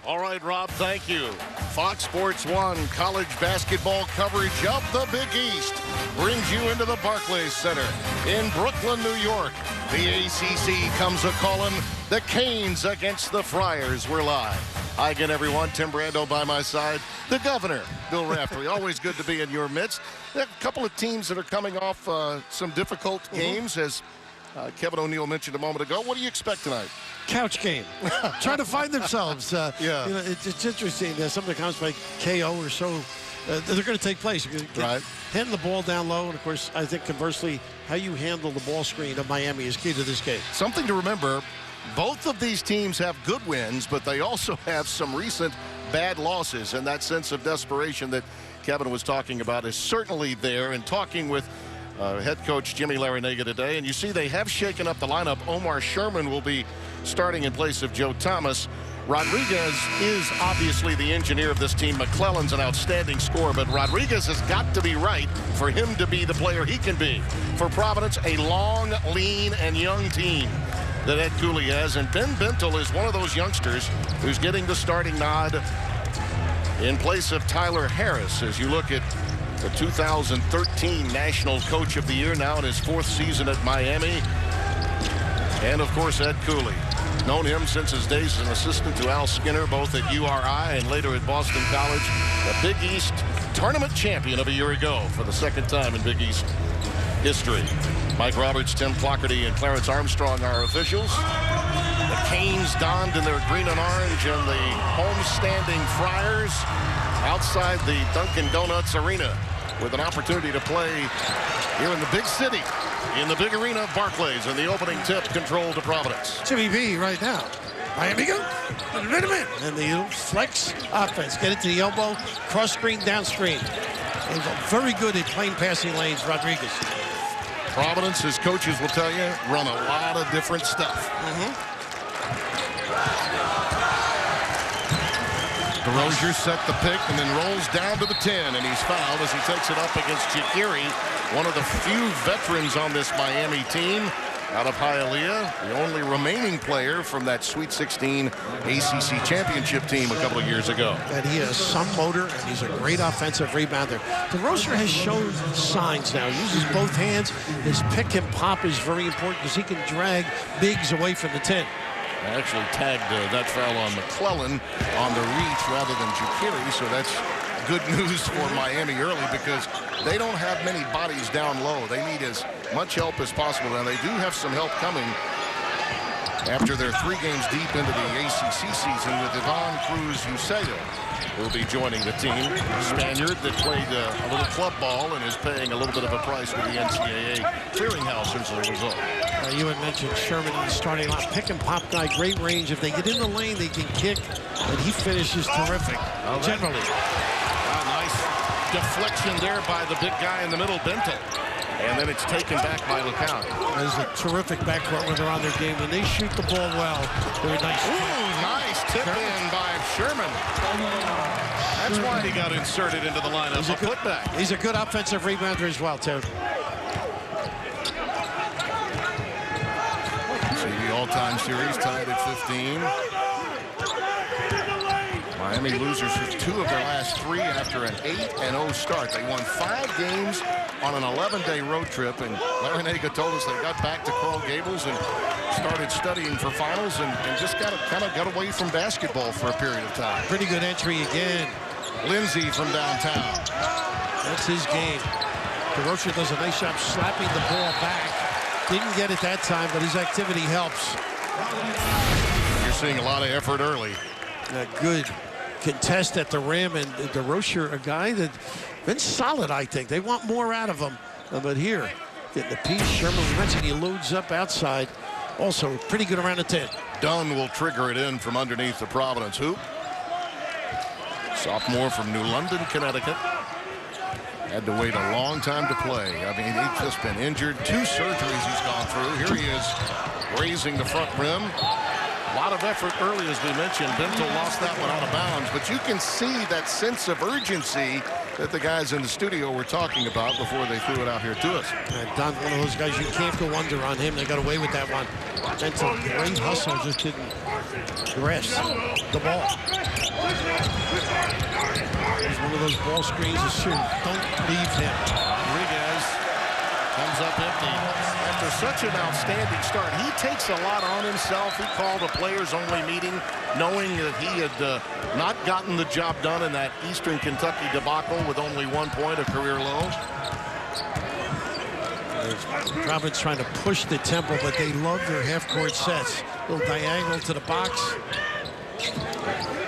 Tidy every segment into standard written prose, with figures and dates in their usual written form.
All right, Rob, thank you. Fox Sports 1 college basketball coverage of the Big East brings you into the Barclay Center in Brooklyn, New York. The ACC comes a-calling, the Canes against the Friars. We're live. Hi again, everyone. Tim Brando by my side. The governor, Bill Raftery. Always good to be in your midst. There are a couple of teams that are coming off some difficult games, as Kevin O'Neill mentioned a moment ago. What do you expect tonight? Couch game. Trying to find themselves. Yeah. You know, it's interesting. Some of the comments like KO or so, they're going to take place. Right. Handing the ball down low, and of course, I think conversely, how you handle the ball screen of Miami is key to this game. Something to remember, both of these teams have good wins, but they also have some recent bad losses, and that sense of desperation that Kevin was talking about is certainly there. And talking with head coach Jimmy Larinaga today, and you see they have shaken up the lineup. Omar Sherman will be starting in place of Joe Thomas. Rodriguez is obviously the engineer of this team. McClellan's an outstanding scorer, but Rodriguez has got to be right for him to be the player he can be. For Providence, a long, lean, and young team that Ed Cooley has, and Ben Bentel is one of those youngsters who's getting the starting nod in place of Tyler Harris. As you look at the 2013 National Coach of the Year, now in his 4th season at Miami. And, of course, Ed Cooley. Known him since his days as an assistant to Al Skinner, both at URI and later at Boston College. The Big East tournament champion of a year ago for the 2nd time in Big East history. Mike Roberts, Tim Clockerty, and Clarence Armstrong are officials. The Canes donned in their green and orange, and the home-standing Friars outside the Dunkin' Donuts Arena with an opportunity to play here in the big city, in the big arena of Barclays, and the opening tip controlled to Providence. Jimmy B right now. Miami go. And the flex offense. Get it to the elbow. Cross screen, down screen. Very good at playing passing lanes, Rodriguez. Providence, his coaches will tell you, run a lot of different stuff. DeRozier set the pick and then rolls down to the 10, and he's fouled as he takes it up against Jakiri, one of the few veterans on this Miami team out of Hialeah, the only remaining player from that Sweet 16 ACC championship team a couple of years ago. And he has some motor, and he's a great offensive rebounder. DeRozier has shown signs now. He uses both hands. His pick and pop is very important because he can drag bigs away from the 10. I actually tagged that foul on McClellan on the reach rather than Jakiri, so that's good news for Miami early because they don't have many bodies down low. They need as much help as possible, and they do have some help coming after they're 3 games deep into the ACC season with Ivan Cruz Uceda will be joining the team. Spaniard that played a little club ball and is paying a little bit of a price with the NCAA clearinghouse as a result. You had mentioned Sherman in the starting line. Pick and pop guy, great range. If they get in the lane, they can kick, and he finishes terrific, generally. Nice deflection there by the big guy in the middle, Bentel. And then it's taken back by LeCount. There's a terrific backcourt when they're on their game. When they shoot the ball well, they're nice. Ooh, nice tip in by Sherman. That's why he got inserted into the lineup. He's a good putback. He's a good offensive rebounder as well, too. See the all-time series tied at 15. Miami losers with 2 of their last 3 after an 8-0 start. They won 5 games on an 11-day road trip, and Larinaga told us they got back to Coral Gables and started studying for finals and just kind of got away from basketball for a period of time. Pretty good entry again. Lindsay from downtown. That's his game. DeRozier does a nice job slapping the ball back. Didn't get it that time, but his activity helps. You're seeing a lot of effort early. A good contest at the rim, and DeRozier, a guy that's been solid, I think. They want more out of him. But here, getting the piece. Sherman, we mentioned he loads up outside. Also, pretty good around the 10. Dunn will trigger it in from underneath the Providence hoop. Sophomore from New London, Connecticut. Had to wait a long time to play. I mean, he's just been injured. 2 surgeries he's gone through. Here he is raising the front rim. A lot of effort early, as we mentioned. Bentel lost that one out of bounds. But you can see that sense of urgency that the guys in the studio were talking about before they threw it out here to us. And Don, one of those guys, you can't go under on him. They got away with that one. Bentel, great hustle, just didn't grasp the ball. He's one of those ball screens that shoot. Don't leave him. Rodriguez comes up empty. After such an outstanding start, he takes a lot on himself. He called a players-only meeting knowing that he had not gotten the job done in that Eastern Kentucky debacle with only 1 point, a career low. Providence trying to push the tempo, but they love their half-court sets. Little diagonal to the box.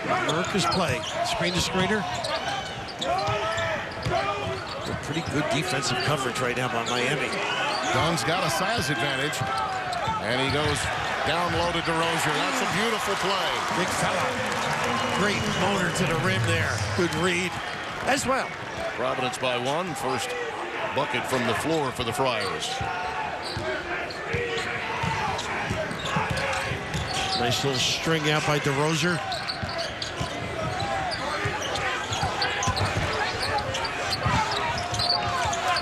America's play. Screen to screener. A pretty good defensive coverage right now by Miami. Dunn's got a size advantage, and he goes down low to DeRozier. That's a beautiful play. Big fella. Great motor to the rim there. Good read as well. Providence by 1. First bucket from the floor for the Friars. Nice little string out by DeRozier.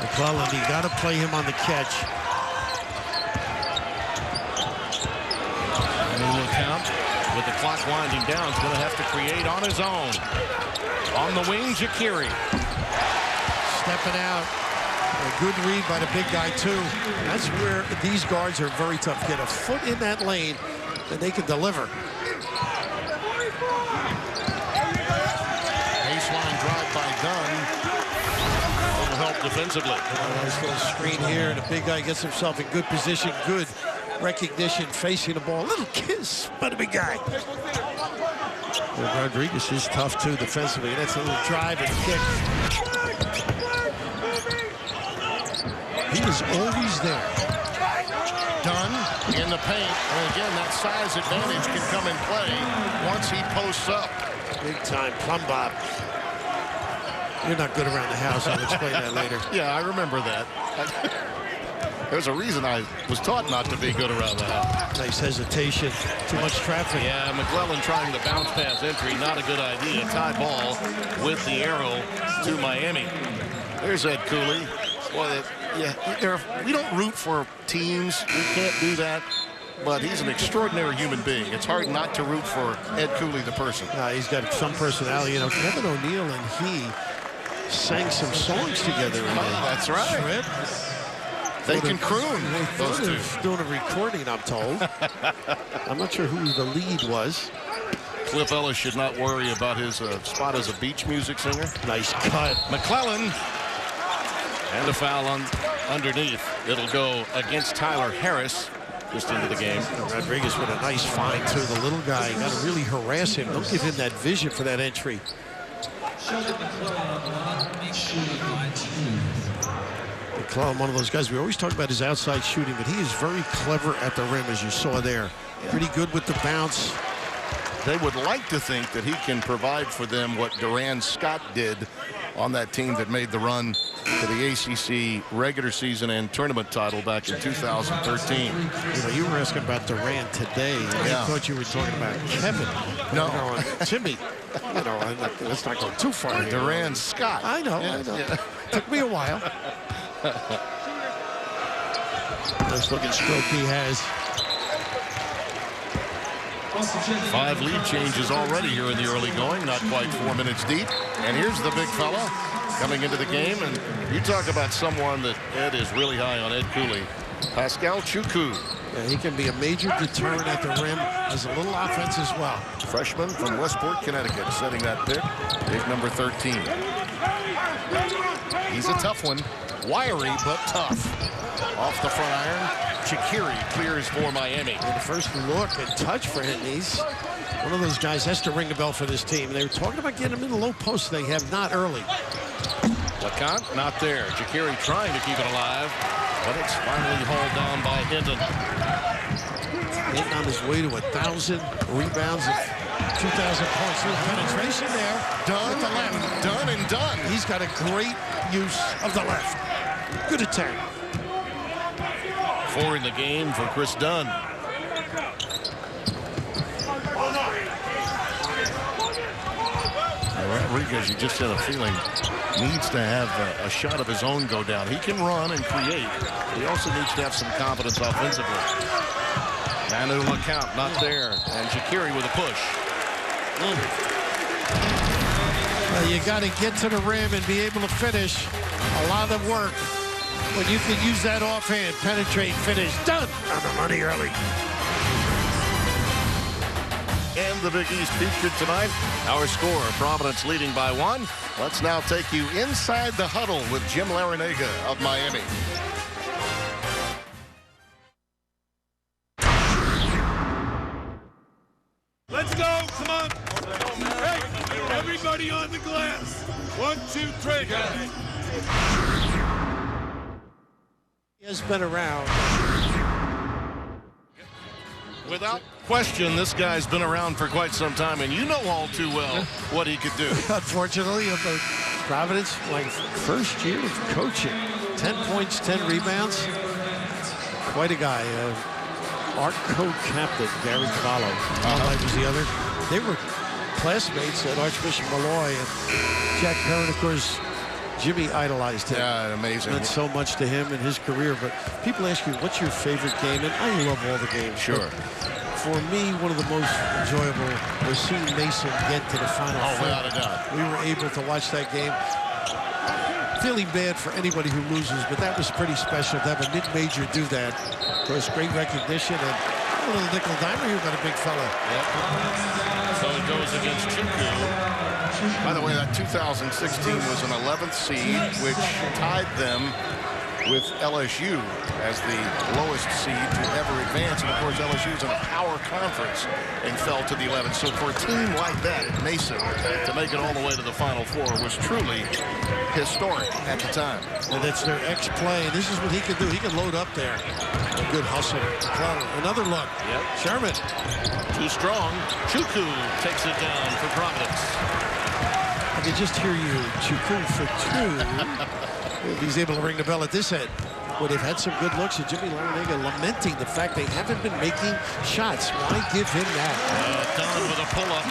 McClellan, you got to play him on the catch. Count with the clock winding down. He's going to have to create on his own. On the wing, Ja'Kiri. Stepping out. A good read by the big guy, too. That's where these guards are very tough. Get a foot in that lane, and they can deliver. Baseline drive by Dunn. Will help defensively. Nice little screen here. The big guy gets himself in good position. Good recognition, facing the ball. Little kiss by the big guy. Well, Rodriguez is tough, too, defensively. That's a little drive and kick. He is always there. Dunn in the paint. And again, that size advantage can come in play once he posts up. Big time plumb bob. You're not good around the house. I'll explain that later. Yeah, I remember that. There's a reason I was taught not to be good around the house. Nice hesitation. Too much traffic. Yeah, McClellan trying the bounce pass entry. Not a good idea. Tie ball with the arrow to Miami. There's Ed Cooley. Boy, we don't root for teams. We can't do that. But he's an extraordinary human being. It's hard not to root for Ed Cooley, the person. He's got some personality. You know, Kevin O'Neill and he sang some songs together. That's right. Trip. They can croon, those two. Doing a recording, I'm told. I'm not sure who the lead was. Cliff Ellis should not worry about his spot as a beach music singer. Nice cut. McClellan. And a foul underneath. It'll go against Tyler Harris just into the game. Rodriguez with a nice find, too. The little guy, got to really harass him. Don't give him that vision for that entry. McClellan, one of those guys, we always talk about his outside shooting, but he is very clever at the rim, as you saw there. Pretty good with the bounce. They would like to think that he can provide for them what Duran Scott did on that team that made the run to the ACC regular season and tournament title back in 2013. You know, you were asking about Durant today. Yeah. I thought you were talking about Kevin. No. Timmy. You know, let's not go too far here. Duran Scott. I know. Yeah. Took me a while. Nice looking stroke he has. 5 lead changes already here in the early going, not quite 4 minutes deep. And here's the big fella coming into the game. And you talk about someone that Ed is really high on, Ed Cooley. Pascal Chukwu. Yeah, he can be a major deterrent at the rim. Has a little offense as well. Freshman from Westport, Connecticut, setting that pick. Big number 13. He's a tough one. Wiry, but tough. Off the front iron. Ja'Kiri clears for Miami. And the first look and touch for him. He's one of those guys has to ring the bell for this team. They were talking about getting him in the low post. They have not early. LeConte not there. Ja'Kiri trying to keep it alive, but it's finally hauled down by Hinton. Hinton on his way to 1,000 rebounds and 2,000 points. Little penetration there. Dunn, the left. Dunn and Dunn. He's got a great use of the left. Good attack. 4 in the game for Chris Dunn. Rodriguez, you just had a feeling, needs to have a shot of his own go down. He can run and create. He also needs to have some confidence offensively. Manu LeConte not there. And Ja'Kiri with a push. You got to get to the rim and be able to finish. A lot of work. When you can use that offhand, penetrate, finish, done on the money early. And the Big East featured tonight. Our score, Providence leading by 1. Let's now take you inside the huddle with Jim Larrañaga of Miami. Let's go, come on. Hey, everybody on the glass. 1, 2, 3. He has been around. Without question, this guy's been around for quite some time, and you know all too well what he could do. Unfortunately, Providence, like first year of coaching, 10 points, 10 rebounds. Quite a guy. Art code captain Gary Follow. Like was the other. They were classmates at Archbishop Malloy, and Jack Perrin, of course. Jimmy idolized him. Yeah, amazing. Meant so much to him and his career. But people ask you, what's your favorite game? And I love all the games. Sure. But for me, one of the most enjoyable was seeing Mason get to the Final Four. Without a doubt. We were able to watch that game. Feeling bad for anybody who loses, but that was pretty special to have a mid-major do that. Of course, great recognition. And a little nickel dimer here, got a big fella. Yep. So it goes against Chuku. By the way, that 2016 was an 11th seed, which tied them with LSU as the lowest seed to ever advance. And, of course, LSU's in a power conference and fell to the 11th. So for a team like that at Mason to make it all the way to the Final Four was truly historic at the time. And it's their X-play. And this is what he can do. He can load up there. A good hustle. Another look. Yep. Sherman. Too strong. Chuku takes it down for Providence. I can just hear you. Chuku for 2. If he's able to ring the bell at this end. Well, they've had some good looks, and Jimmy Larrañaga lamenting the fact they haven't been making shots. Why give him that? Dunn with a pull-up.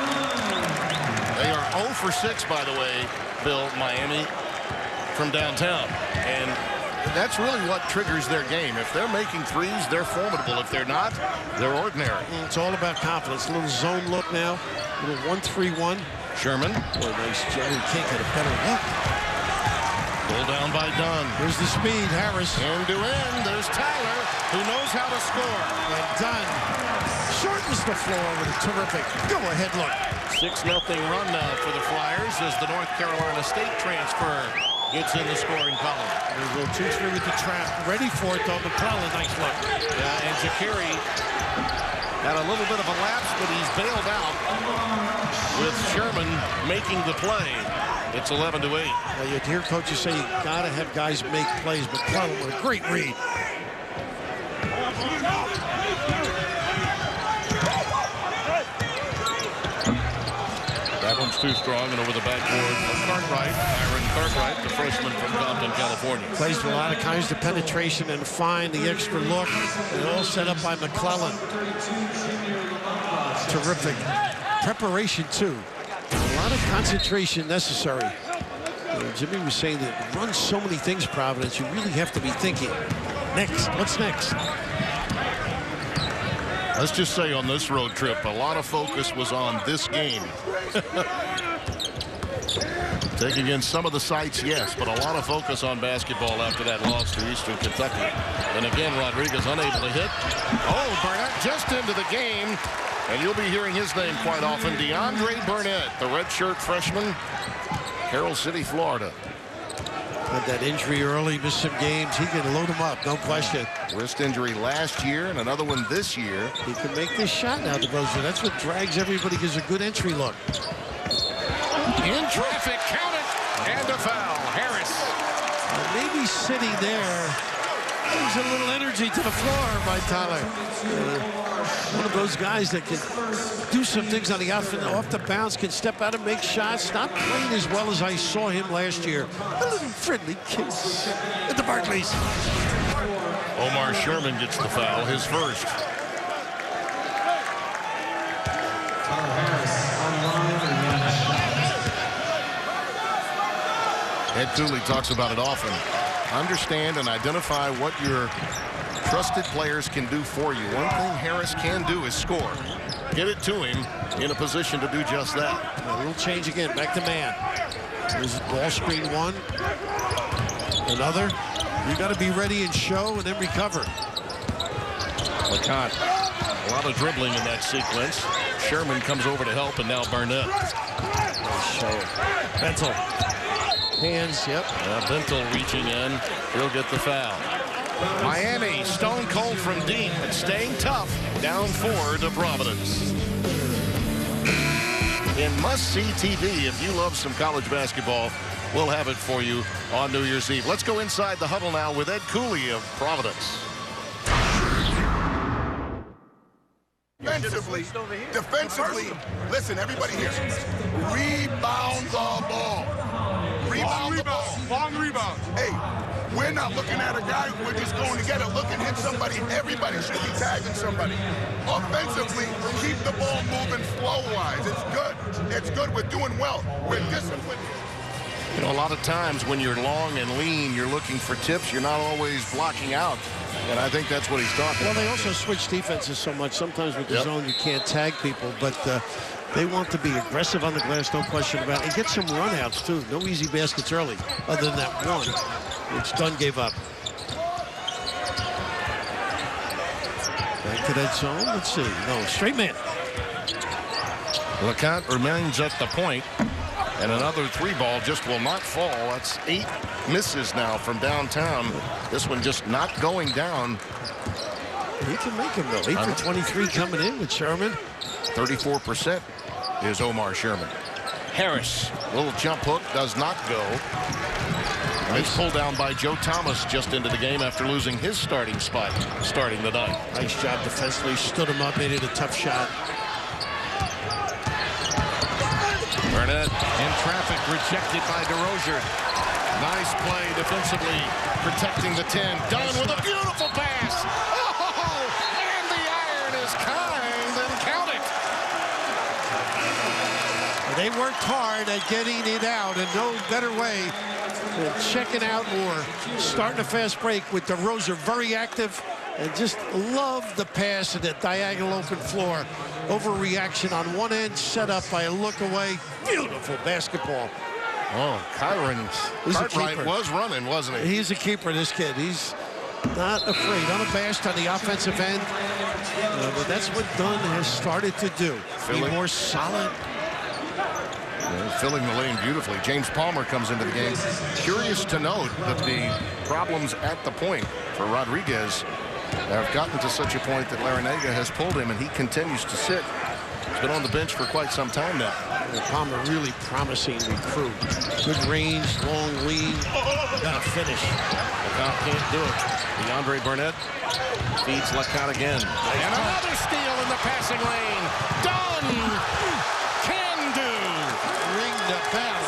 They are 0 for 6, by the way, Bill, Miami, from downtown. And that's really what triggers their game. If they're making threes, they're formidable. If they're not, they're ordinary. It's all about confidence. A little zone look now. A little 1-3-1. Sherman. Boy, nice job. He can't get a better look. Pull down by Dunn. Here's the speed, Harris. End to end. There's Tyler, who knows how to score. And Dunn shortens the floor with a terrific go-ahead look. 6-0 run now for the Flyers as the North Carolina State transfer gets in the scoring column. There's a 2-3 with the trap. Ready for it, though. McClellan, nice look. Yeah, and Zakiri had a little bit of a lapse, but he's bailed out with Sherman making the play. It's 11-8. Well, you hear coaches say you got to have guys make plays. McClellan with a great read. That one's too strong, and over the backboard of Cartwright, Aaron Cartwright, the freshman from Compton, California. Plays with a lot of kinds of penetration and find the extra look. And all set up by McClellan. Terrific. Preparation, too. A lot of concentration necessary. Jimmy was saying that runs so many things, Providence, you really have to be thinking. Next, what's next? Let's just say on this road trip, a lot of focus was on this game. Taking in some of the sights, yes, but a lot of focus on basketball after that loss to Eastern Kentucky. And again, Rodriguez unable to hit. Oh, Burnett just into the game. And you'll be hearing his name quite often. DeAndre Burnett, the redshirt freshman, Carroll City, Florida. Had that injury early, missed some games. He can load him up, no question. Wrist injury last year and another one this year. He can make this shot now, DeBosa. That's what drags everybody, gives a good entry look. In traffic, count it, and a foul. Harris. Maybe sitting there brings a little energy to the floor by Tyler. One of those guys that can do some things on the outfit, off the bounce, can step out and make shots. Not playing as well as I saw him last year. A little friendly kiss at the Barclays. Omar Sherman gets the foul, his first. Ed Cooley talks about it often. Understand and identify what your trusted players can do for you. One thing Harris can do is score. get it to him in a position to do just that. A little change again. Back to man. There's ball screen one. Another. You got to be ready and show and then recover. LeConte, a lot of dribbling in that sequence. Sherman comes over to help, and now Barnett. Nice show. Bentel. Hands, yep. Bentel reaching in. He'll get the foul. Miami stone cold from deep, but staying tough. Down 4 to Providence. In must-see TV, if you love some college basketball, we'll have it for you on New Year's Eve. Let's go inside the huddle now with Ed Cooley of Providence. Defensively, listen, everybody here. Rebound the ball. Rebound the ball. Long rebound. Hey, we're not looking at a guy. We're just going to get it. Look and hit somebody. Everybody should be tagging somebody. Offensively, keep the ball moving flow-wise. It's good. It's good. We're doing well. We're disciplined. You know, a lot of times when you're long and lean, you're looking for tips. You're not always blocking out. And I think that's what he's talking about. Well, they also switch defenses so much. Sometimes with the zone, you can't tag people. But they want to be aggressive on the glass, no question about it. And get some runouts, too. No easy baskets early, other than that one, which Dunn gave up. Back to that zone. Let's see. No, straight man. LeConte remains at the point. And another 3-ball just will not fall. That's 8 misses now from downtown. This one just not going down. He can make them, though. 8 for 23 coming in with Sherman. 34% is Omar Sherman. Harris, little jump hook, does not go. Nice pull down by Joe Thomas just into the game after losing his starting spot starting the night. Nice job defensively. Stood him up, made it a tough shot. Barnett in traffic, rejected by DeRozier. Nice play defensively, protecting the 10. Dunn with a beautiful pass. Oh, and the iron is kind, and count it. They worked hard at getting it out, and no better way than checking out or starting a fast break with DeRozier very active. And just love the pass in that diagonal open floor. Overreaction on one end, set up by a look away. Beautiful basketball. Oh, Cartwright was running, wasn't he? He's a keeper, this kid. He's not afraid, unabashed on the offensive end. But that's what Dunn has started to do. Be more solid. Filling the lane beautifully. James Palmer comes into the game. Curious to note that the problems at the point for Rodriguez have gotten to such a point that Larinaga has pulled him, and he continues to sit. He's been on the bench for quite some time now. Palmer really promising recruit. Good range, long lead. Got to finish. LeConte can't do it. DeAndre Barnett feeds LeConte again. And another steal in the passing lane. Done! Can do! Ring the bell.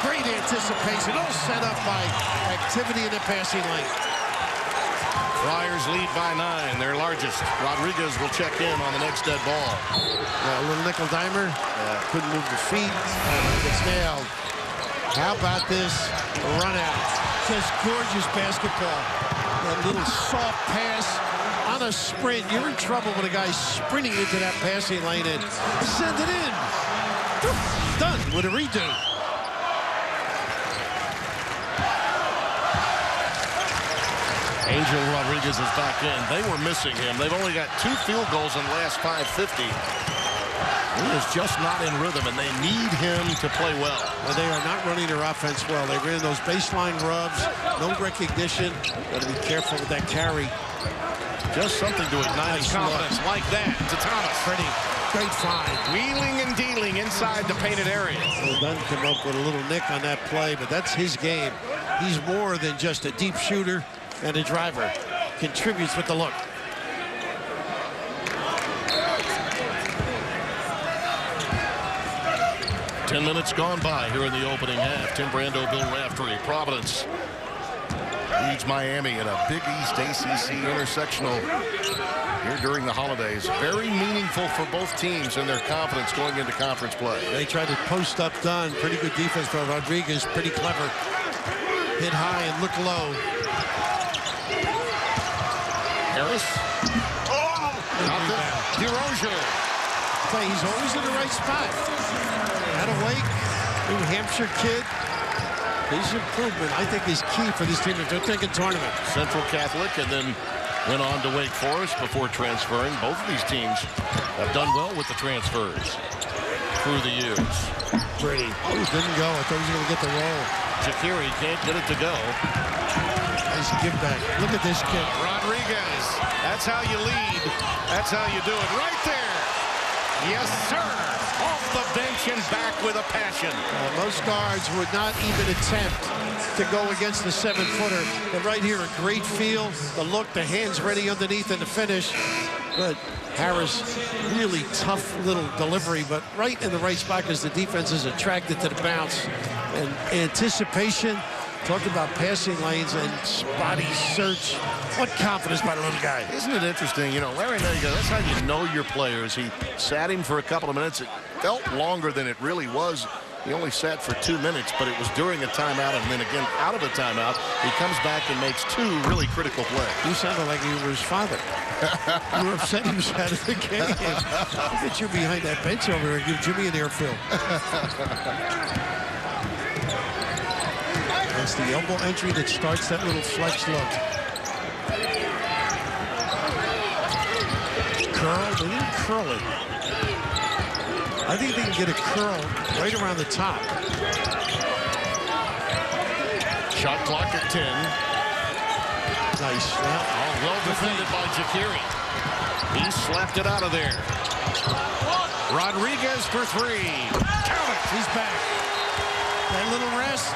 Great anticipation. All set up by activity in the passing lane. Friars lead by 9, their largest. Rodriguez will check in on the next dead ball. A little nickel dimer. Couldn't move the feet. Gets nailed. How about this run out? Just gorgeous basketball. That little soft pass on a sprint. You're in trouble when a guy's sprinting into that passing lane and send it in. Done with a redo. Angel Rodriguez is back in. They were missing him. They've only got 2 field goals in the last 5:50. He is just not in rhythm, and they need him to play well. Well, they are not running their offense well. They ran those baseline rubs, no recognition. Got to be careful with that carry. Just something to ignite his confidence like that to Thomas. Great find. Wheeling and dealing inside the painted area. Well, Dunn came up with a little nick on that play, but that's his game. He's more than just a deep shooter and a driver. Contributes with the look. Ten minutes gone by here in the opening half. Tim Brando, Bill Raftery. Providence leads Miami in a Big East ACC intersectional here during the holidays. Very meaningful for both teams and their confidence going into conference play. They tried to post up Dunn. Pretty good defense by Rodriguez. Pretty clever. Hit high and look low. Harris. DeRozier. He's always in the right spot. Out of Wake, New Hampshire kid. His improvement, I think, is key for this team if they're thinking tournament. Central Catholic, and then went on to Wake Forest before transferring. Both of these teams have done well with the transfers through the years. Pretty. Oh, didn't go. I thought he was going to get the roll. Shaqiri can't get it to go. Nice give back. Look at this kid. Rodriguez. That's how you lead. That's how you do it. Right there. Yes, sir. Off the bench and back with a passion. Most guards would not even attempt to go against the 7-footer. But right here, a great feel. The look, the hands ready underneath and the finish. But Harris, really tough little delivery, but right in the right spot because the defense is attracted to the bounce. And anticipation, talked about passing lanes and spotty search. What confidence by the little guy. Isn't it interesting? You know, Larry Naga, that's how you know your players. He sat him for a couple of minutes. It felt longer than it really was. He only sat for 2 minutes, but it was during a timeout and then again out of a timeout. He comes back and makes 2 really critical plays. You sounded like you were his father. You were upset he was out of the game. Look at you behind that bench over there and give Jimmy an airfill. That's the elbow entry that starts that little flex look. Curl, they didn't curl it. I think they can get a curl right around the top. Shot clock at 10. Nice. All well defended by Shaqiri. He slapped it out of there. Rodriguez for 3. Count it. He's back. That little rest.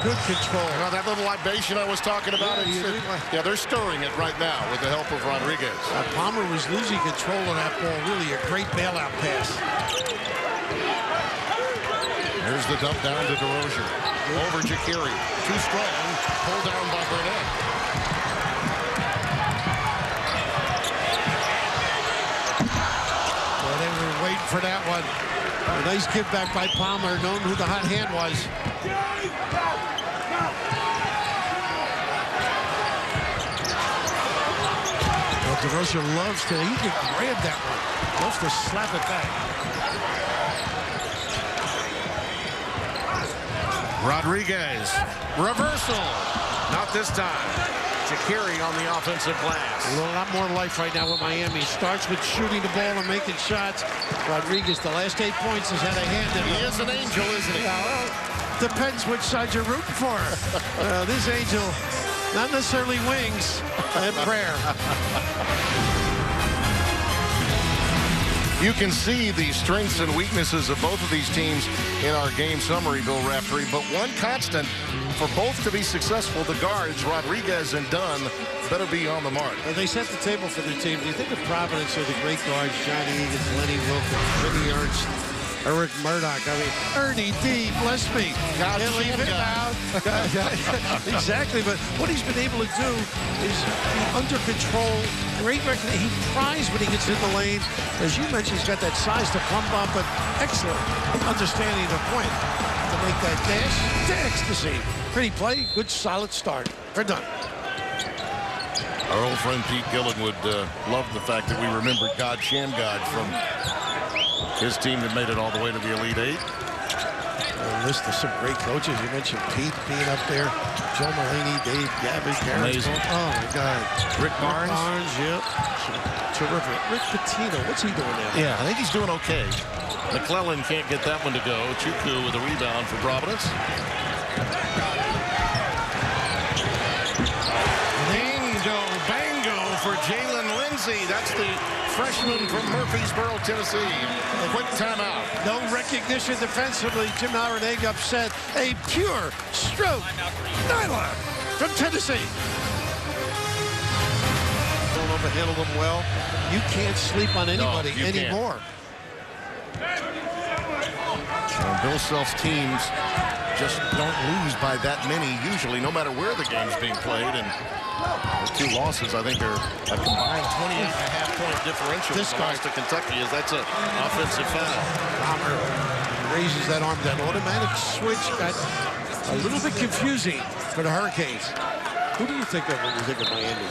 Good control. You know, that little libation I was talking about, yeah, they're stirring it right now with the help of Rodriguez. Palmer was losing control of that ball. Really a great bailout pass. Here's the dump down to DeRozier. Over Shaqiri. Too strong. Pulled down by Burnett. Well, they were waiting for that one. A nice give back by Palmer, knowing who the hot hand was. DeRozier loves to, he can grab that one. Loves to slap it back. Rodriguez. Reversal. Not this time. Shaqiri on the offensive glass. A lot more life right now with Miami. Starts with shooting the ball and making shots. Rodriguez, the last 8 points, has had a hand in it. He is an angel, isn't he? Well, depends which side you're rooting for. This angel, not necessarily wings, and prayer. You can see the strengths and weaknesses of both of these teams in our game summary, Bill Raftery. But one constant for both to be successful, the guards, Rodriguez and Dunn, better be on the mark. Well, they set the table for their team. You think of Providence or the great guards, Johnny Egan's, Lenny Wilkins, Vinny Ernst, Eric Murdoch. I mean, Ernie D, bless me. God, can't leave it out. Exactly, but what he's been able to do is be under control. Great record. He tries when he gets in the lane. As you mentioned, he's got that size to pump up, but excellent understanding the point to make that dash to ecstasy. Pretty play, good solid start. We're done. Our old friend Pete Gillen would love the fact that we remembered God Shamgod from his team that made it all the way to the Elite Eight. A list of some great coaches. You mentioned Pete being up there. Joe Mulaney, Dave Gabbard. Amazing. Oh, my God. Rick Barnes. Yep. Terrific. Rick Pitino, what's he doing now? Yeah, I think he's doing okay. McClellan can't get that one to go. Chukwu with a rebound for Providence. Bango for Jalen Lindsey. That's the freshman from Murfreesboro, Tennessee. A quick timeout. No recognition defensively. Jim Howard upset. A pure stroke. Nyla from Tennessee. Don't overhandle them well. You can't sleep on anybody anymore. And Bill Self's teams just don't lose by that many usually, no matter where the game's being played. And the 2 losses, I think, are a combined 28.5-point differential. This loss to Kentucky is that's an offensive foul. Palmer raises that arm. That automatic switch got a little bit confusing for the Hurricanes. Who do you think of when you think of Miami?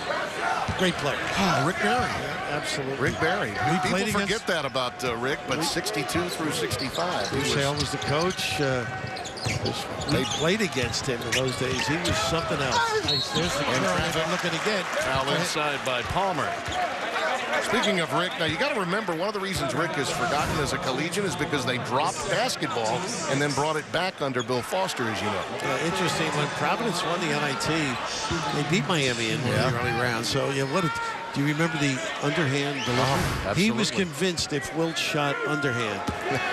Great player. Oh, Rick Barry. Yeah, absolutely. Rick Barry. played People forget that about Rick, but 62 through 65. Bruce Hale was the coach. They played against him in those days. He was something else. Nice. There's the curve. They're looking again. Foul inside by Palmer. Speaking of Rick, now you got to remember one of the reasons Rick is forgotten as a collegiate is because they dropped basketball and then brought it back under Bill Foster, as you know. Interesting. When Providence won the NIT, they beat Miami in one of the early rounds. So, yeah, do you remember the underhand delivery? He was convinced if Wilt shot underhand,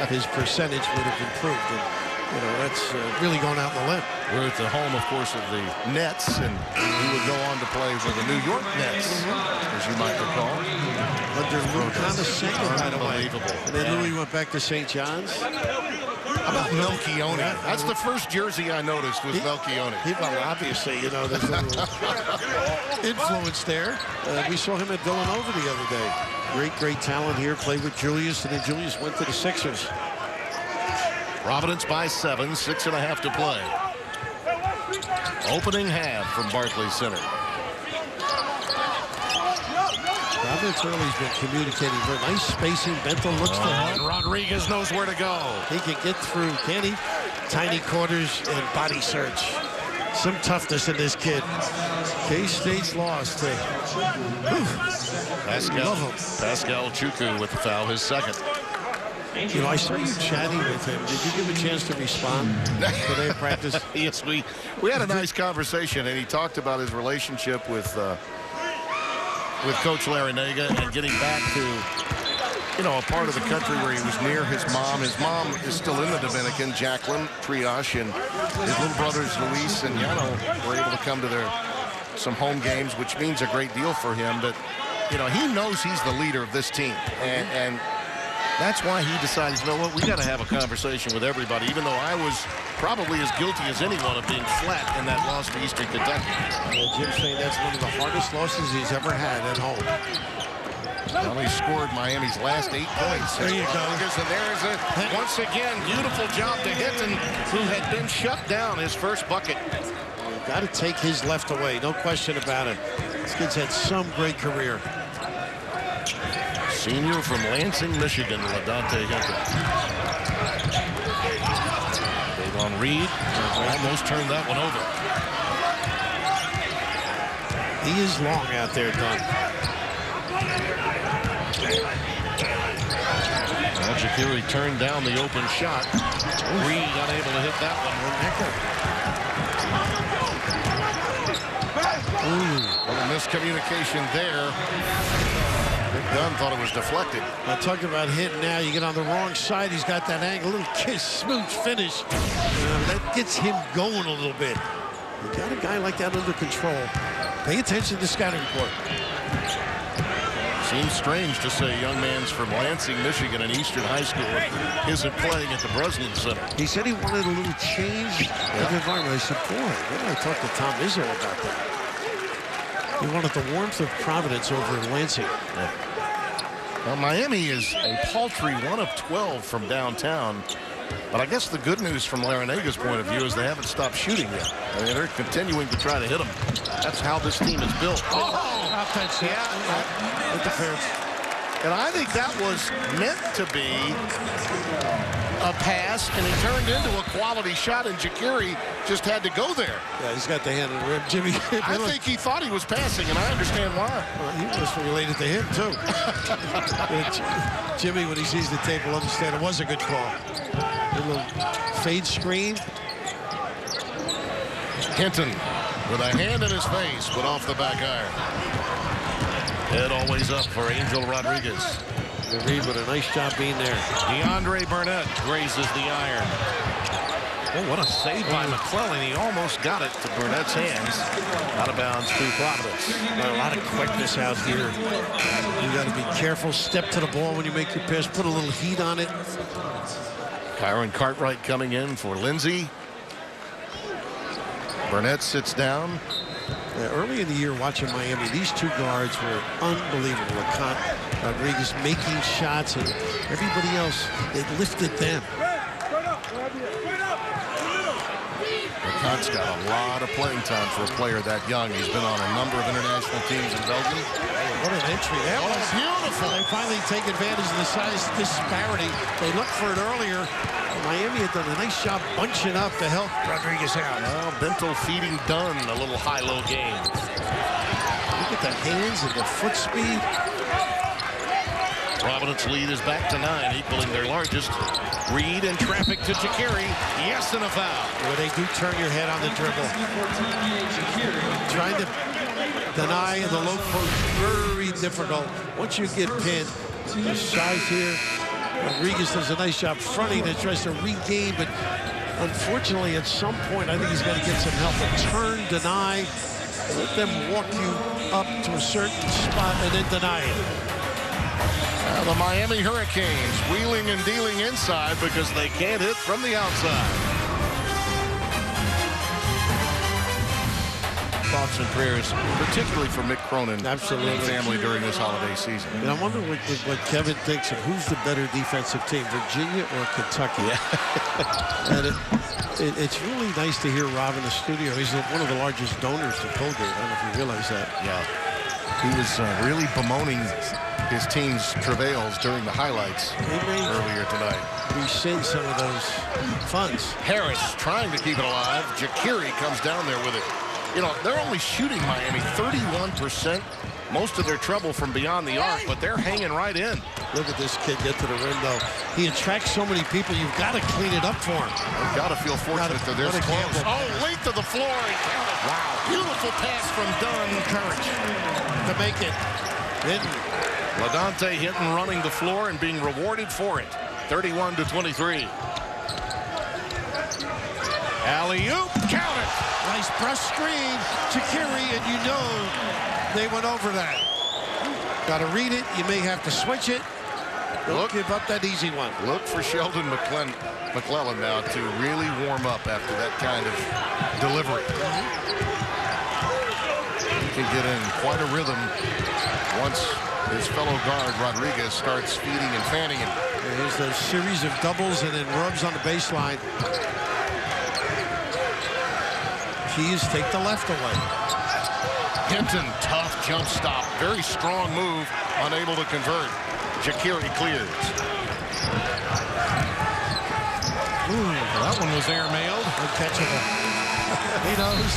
his percentage would have improved. And, that's really going out on the limb. We're at the home, of course, of the Nets, and he would go on to play for the New York Nets, as you might recall. Under Lou Comasecca, by the way. And then Louis went back to St. John's. How about Melchione? That's the first jersey I noticed was Melchione. Well, obviously, there's a little influence there. We saw him at Villanova the other day. Great talent here. Played with Julius, and then Julius went to the Sixers. Providence by 7, 6.5 to play. Opening half from Barclay Center. Providence early's been communicating very nice spacing. Bento looks to help. Rodriguez knows where to go. He can get through, can he? Tiny quarters and body search. Some toughness in this kid. K-State's lost. Pascal Chukwu with the foul, his second. I saw you chatting with him. Did you give him a chance to respond today at practice? Yes, we had a nice conversation, and he talked about his relationship with Coach Larinaga and getting back to, a part of the country where he was near his mom. His mom is still in the Dominican, Jacqueline Triash, and his little brothers, Luis and Yano, were able to come to some home games, which means a great deal for him. But, he knows he's the leader of this team, and that's why he decided, we got to have a conversation with everybody, even though I was probably as guilty as anyone of being flat in that loss to Eastern Kentucky. Well, Jim's saying that's one of the hardest losses he's ever had at home. Well, he scored Miami's last 8 points. There you go. And there's once again, beautiful job to Hinton, who had been shut down his first bucket. Got to take his left away, no question about it. This kid's had some great career. Senior from Lansing, Michigan, LaDonte Hinton. Davon Reed almost turned that one over. He is long out there, Don. Jakiri turned down the open shot. Reed unable to hit that one. A miscommunication there. Dunn thought it was deflected. I'm talking about hitting now. You get on the wrong side. He's got that angle. Little kiss, smooth finish. That gets him going a little bit. You got a guy like that under control. Pay attention to the scouting report. Seems strange to say young man's from Lansing, Michigan, and Eastern High School isn't playing at the Breslin Center. He said he wanted a little change of environment. I said, boy, I talked to Tom Izzo about that. He wanted the warmth of Providence over in Lansing. Yeah. Well, Miami is a paltry 1 of 12 from downtown. But I guess the good news from Larinaga's point of view is they haven't stopped shooting yet. I mean, they're continuing to try to hit them. That's how this team is built. Offense, yeah. Interference. And I think that was meant to be a pass, and it turned into a quality shot, and Jakiri just had to go there. Yeah, he's got the hand on the rim. Jimmy. I think he thought he was passing, and I understand why. Well, he was related to him, too. Jimmy, when he sees the tape, will understand it was a good call. A little fade screen. Hinton with a hand in his face, but off the back iron. Head always up for Angel Rodriguez. Reed with a nice job being there. DeAndre Burnett grazes the iron. Oh, what a save by McClellan. He almost got it to Burnett's hands. Out of bounds to Providence. A lot of quickness out here. You got to be careful. Step to the ball when you make your pass. Put a little heat on it. Kyron Cartwright coming in for Lindsey. Burnett sits down. Early in the year watching Miami, these two guards were unbelievable. LeConte, Rodriguez making shots, and everybody else, it lifted them. Lecont's got a lot of playing time for a player that young. He's been on a number of international teams in Belgium. What an entry that was. Beautiful. They finally take advantage of the size disparity. They looked for it earlier. Miami had done a nice job bunching up to help Rodriguez out. Well, Bento feeding Dunn a little high-low game. Look at the hands and the foot speed. Providence lead is back to 9, equaling their largest. Reed in traffic to Jacari. Yes, and a foul. Where they do turn your head on the dribble. Trying to deny in the low post, very difficult. Once you get pinned, the size here. Rodriguez does a nice job fronting and tries to regain, but unfortunately at some point I think he's got to get some help. Turn, deny, let them walk you up to a certain spot and then deny it. The Miami Hurricanes wheeling and dealing inside because they can't hit from the outside. Thoughts and prayers, particularly for Mick Cronin Absolutely. and family during this holiday season. And I wonder what Kevin thinks of who's the better defensive team, Virginia or Kentucky. Yeah. And it's really nice to hear Rob in the studio. He's one of the largest donors to Colgate. I don't know if you realize that. Yeah. He was really bemoaning his team's travails during the highlights earlier tonight. Rescind some of those funds. Harris trying to keep it alive. Jacari comes down there with it. You know, they're only shooting Miami 31%. Most of their trouble from beyond the arc, but they're hanging right in. Look at this kid get to the rim, though. He attracts so many people. You've got to clean it up for him. They've got to feel fortunate that they're this close. Oh, length of the floor. Wow. Beautiful pass from Dunn. Courage to make it. Ladante hitting, running the floor, and being rewarded for it. 31-23. Alley-oop. Count it. Nice brush screen. Jacari, and you know they went over that. Got to read it. You may have to switch it. Don't give up that easy one. Look for Sheldon McClellan now to really warm up after that kind of delivery. He can get in quite a rhythm once his fellow guard Rodriguez starts feeding and fanning him. Here's those series of doubles and then rubs on the baseline. Keys take the left away. Hinton, tough jump stop. Very strong move, unable to convert. Jacari clears. Ooh, that one was airmailed. Uncatchable. He knows.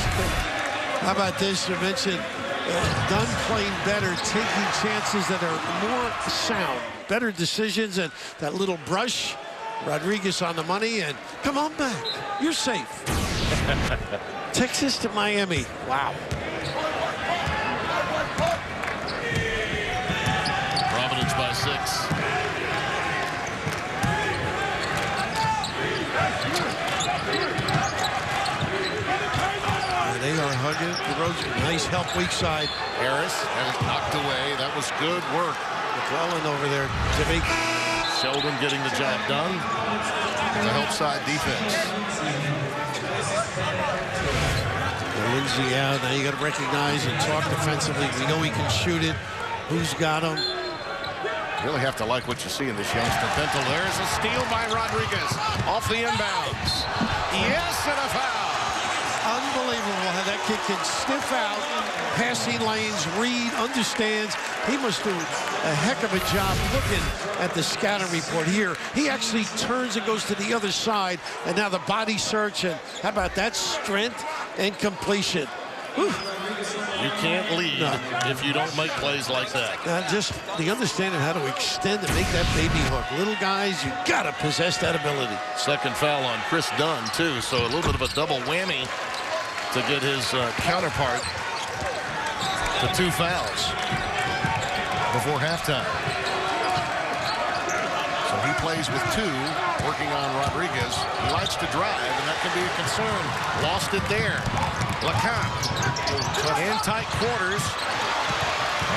How about this? You mentioned Dunn playing better, taking chances that are more sound. Better decisions, and that little brush. Rodriguez on the money, and come on back. You're safe. Texas to Miami. Wow. Providence by 6. And they are hugging the Rosen. Nice help weak side. Harris has it knocked away. That was good work. McClellan over there, Jimmy. Sheldon getting the job done. The help side defense. Lindsay out. Now you got to recognize and talk defensively. We know he can shoot it. Who's got him? Really have to like what you see in this youngster. Bentel, there's a steal by Rodriguez. Off the inbounds. Yes, and a foul. Unbelievable how that kid can sniff out passing lanes, read, understands. He must do a heck of a job looking at the scouting report here. He actually turns and goes to the other side, and now the body search, and how about that strength and completion? Whew. You can't lead if you don't make plays like that. Just the understanding how to extend and make that baby hook. Little guys, you got to possess that ability. Second foul on Chris Dunn, too, so a little bit of a double whammy to get his counterpart to 2 fouls before halftime. So he plays with 2, working on Rodriguez. He likes to drive, and that can be a concern. Lost it there. LeConte in tight quarters.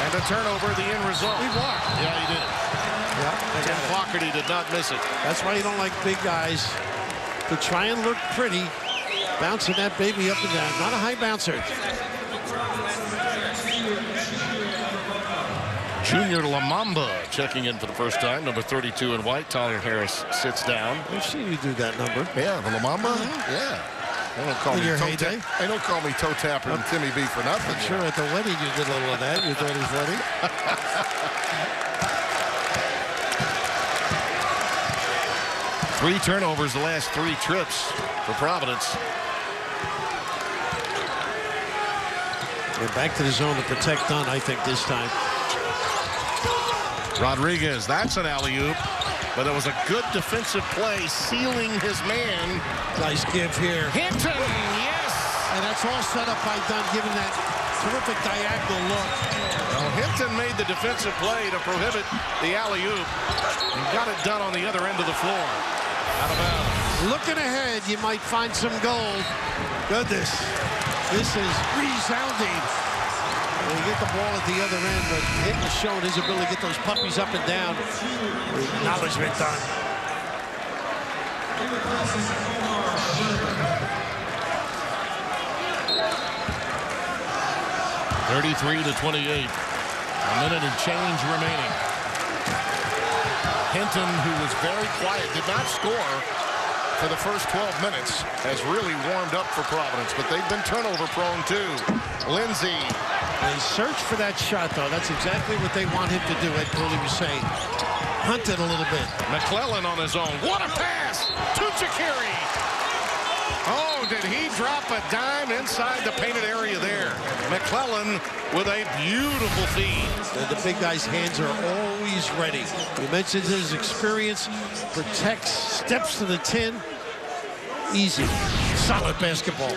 And a turnover, the end result. He blocked. Yeah, he did. Yeah, Tim Clockerty did not miss it. that's why you don't like big guys to try and look pretty, bouncing that baby up and down. Not a high bouncer. Junior Lamamba checking in for the first time, number 32 in white. Tyler Harris sits down. I've seen you do that number. Yeah, the Lamamba. Yeah. They don't call In me your toe heyday? They don't call me toe tapper and Timmy B for nothing. Sure, at the wedding you did a little of that. You thought he was wedding. 3 turnovers the last 3 trips for Providence. They're back to the zone to protect Dunn, I think, this time. Rodriguez, that's an alley-oop. But it was a good defensive play, sealing his man. Nice give here. Hinton, yes! And that's all set up by Dunn, giving that terrific diagonal look. Well, Hinton made the defensive play to prohibit the alley-oop. And got it done on the other end of the floor. Out of bounds. Looking ahead, you might find some gold. Goodness, this is resounding. Well, you get the ball at the other end, but Hinton showing his ability to get those puppies up and down. Acknowledgement done. 33-28. A minute and change remaining. Hinton, who was very quiet, did not score for the first 12 minutes, has really warmed up for Providence, but they've been turnover prone too. Lindsay. They search for that shot, though. That's exactly what they want him to do, Ed Cooley was saying. Hunt it a little bit. McClellan on his own. What a pass to Chikiri. Oh, did he drop a dime inside the painted area there? McClellan with a beautiful feed. And the big guy's hands are always ready. He mentions his experience, protects, steps to the tin. Easy, solid basketball.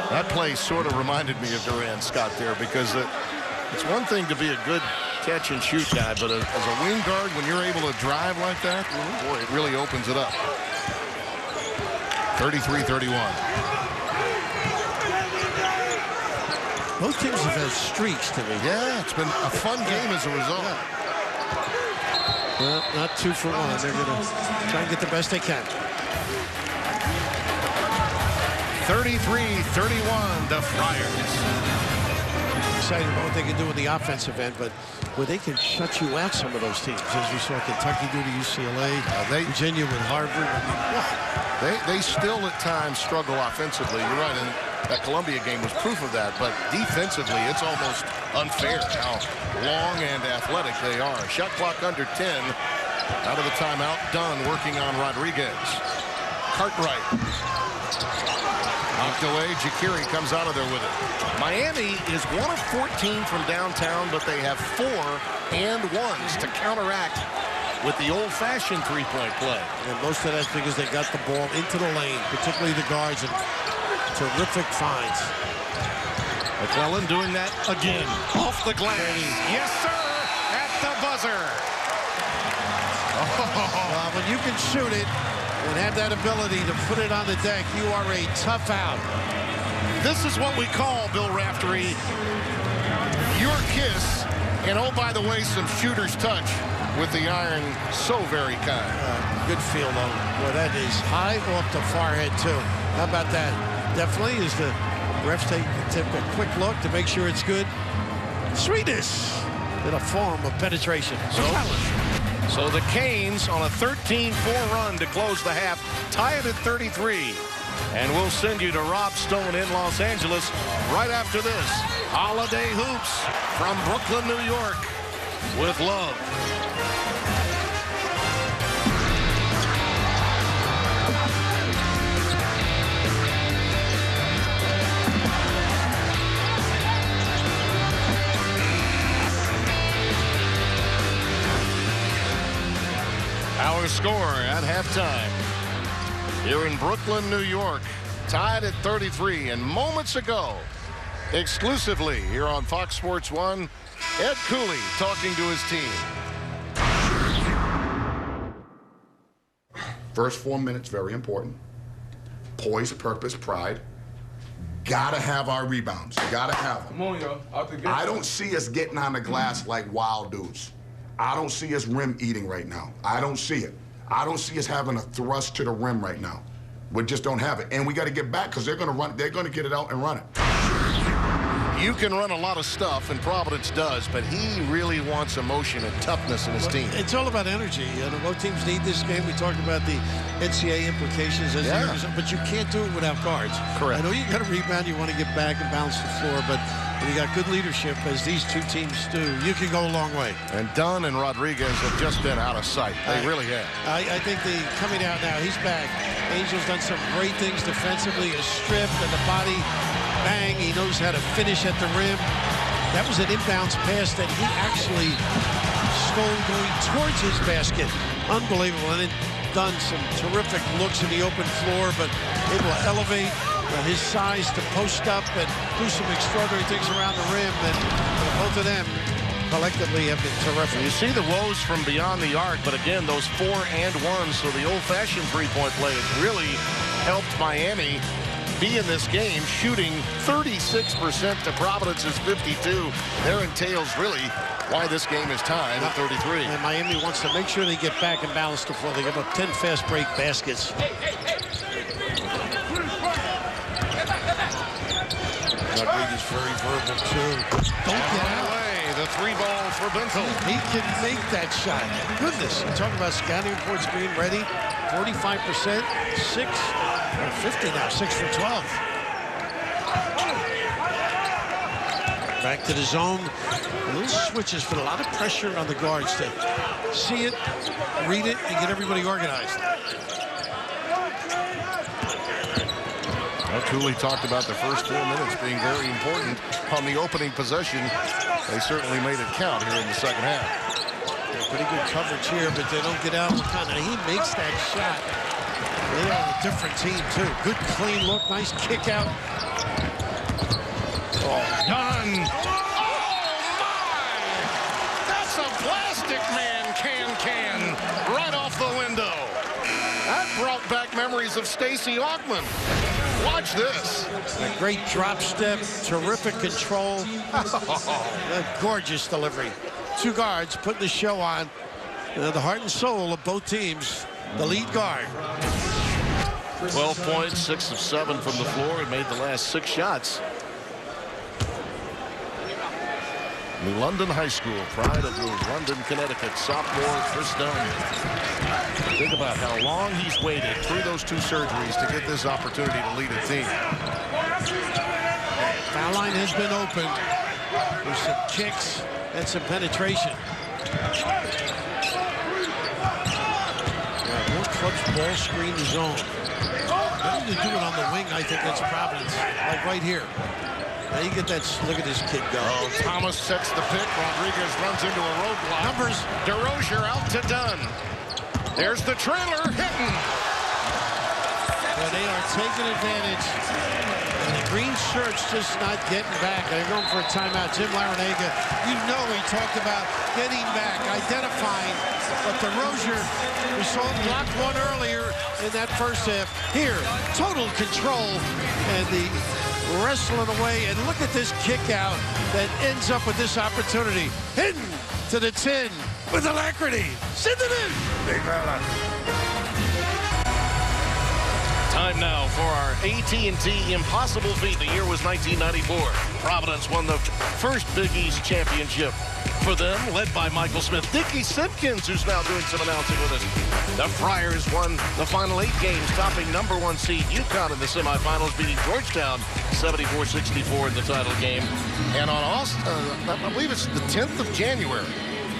That play sort of reminded me of Durant Scott there, because it's one thing to be a good catch and shoot guy, but as a wing guard, when you're able to drive like that, boy, it really opens it up. 33-31. Both teams have had streaks to me. Yeah, it's been a fun game as a result. Well, not 2 for 1. They're going to try and get the best they can. 33-31, the Friars. Excited about what they can do in the offensive end, but where they can shut you out, some of those teams, as we saw Kentucky do to UCLA, Virginia with Harvard. They still at times struggle offensively. You're right, and that Columbia game was proof of that, but defensively, it's almost unfair how long and athletic they are. Shot clock under 10. Out of the timeout, Dunn working on Rodriguez. Cartwright. Knocked away. Chikiri comes out of there with it. Miami is 1 of 14 from downtown, but they have 4 and 1s to counteract with the old-fashioned three-point play. And most of that's because they got the ball into the lane, particularly the guards, and terrific finds. McClellan doing that again. Off the glass. Yes, sir, at the buzzer. Well, when you can shoot it and have that ability to put it on the deck, you are a tough out. This is what we call, Bill Raftery, your kiss. And oh, by the way, some shooter's touch with the iron. So very kind. Good feel, though. Boy, that is high off the far head, too. How about that? Definitely is the refs take a quick look to make sure it's good. Sweetness in a form of penetration. So the Canes on a 13-4 run to close the half, tie it at 33. And we'll send you to Rob Stone in Los Angeles right after this. Holiday Hoops from Brooklyn, New York, with love. Our score at halftime here in Brooklyn, New York, tied at 33. And moments ago, exclusively here on Fox Sports 1, Ed Cooley talking to his team. First 4 minutes, very important. Poise, purpose, pride. Gotta have our rebounds. Gotta have them. Come on, yo. I don't see us getting on the glass like wild dudes. I don't see us rim eating right now. I don't see it. I don't see us having a thrust to the rim right now. We just don't have it. And we got to get back because they're going to run. They're going to get it out and run it. You can run a lot of stuff, and Providence does, but he really wants emotion and toughness in his team. It's all about energy. Both teams need this game. We talked about the NCAA implications as the years, but you can't do it without guards. Correct. I know you got to rebound, you want to get back and balance the floor, but when you got good leadership, as these two teams do, you can go a long way. And Dunn and Rodriguez have just been out of sight. They really have. I think coming out now, he's back. Angel's done some great things defensively, a strip and the body. Bang, he knows how to finish at the rim. That was an inbounds pass that he actually stole going towards his basket. Unbelievable. And then done some terrific looks in the open floor, but able to elevate his size to post up and do some extraordinary things around the rim. And both of them collectively have been terrific. You see the woes from beyond the arc, but again, those 4-and-1s, so the old-fashioned three-point play has really helped Miami be in this game, shooting 36% to Providence's 52. There entails really why this game is tied at 33. And Miami wants to make sure they get back and balance the floor. They give up 10 fast break baskets. Rodriguez very verbal too. Don't get out. The three ball for Bentel. He can make that shot. Goodness, you talk about scouting reports being ready. 45%, 50 now, 6 for 12. Back to the zone. A little switches, but a lot of pressure on the guards to see it, read it, and get everybody organized. Well, Cooley talked about the first 4 minutes being very important on the opening possession. They certainly made it count here in the second half. Pretty good coverage here, but they don't get out. He makes that shot. They are a different team, too. Good, clean look. Nice kick out. Done. Oh, my! That's a plastic man can right off the window. That brought back memories of Stacey Augman. Watch this. A great drop step, terrific control. A gorgeous delivery. Two guards putting the show on. The heart and soul of both teams. The lead guard. 12 points, 6 of 7 from the floor, and made the last 6 shots. New London High School, pride of London, Connecticut, sophomore Chris Dunn. Think about how long he's waited through those 2 surgeries to get this opportunity to lead a team. Foul line has been opened. There's some kicks and some penetration. More clubs ball screen the zone. Better to do it on the wing, I think, that's Providence. Like right here. Now you get that, look at this kid go. Oh, Thomas sets the pick. Rodriguez runs into a roadblock. Numbers. DeRozier out to Dunn. There's the trailer hitting. Well, they are taking advantage. And the green shirts just not getting back. They're going for a timeout. Jim Larinaga, you know he talked about getting back, identifying. But DeRozier, we saw him block one earlier in that first half. Here, total control. And the wrestling away, and look at this kick out that ends up with this opportunity. Hidden to the 10 with alacrity. Send it in. Big fella. Time now for our AT&T Impossible Feat. The year was 1994. Providence won the first Big East championship for them, led by Michael Smith. Dickie Simpkins, who's now doing some announcing with us. The Friars won the final 8 games, topping #1 seed UConn in the semifinals, beating Georgetown 74-64 in the title game. And on I believe it's the 10th of January,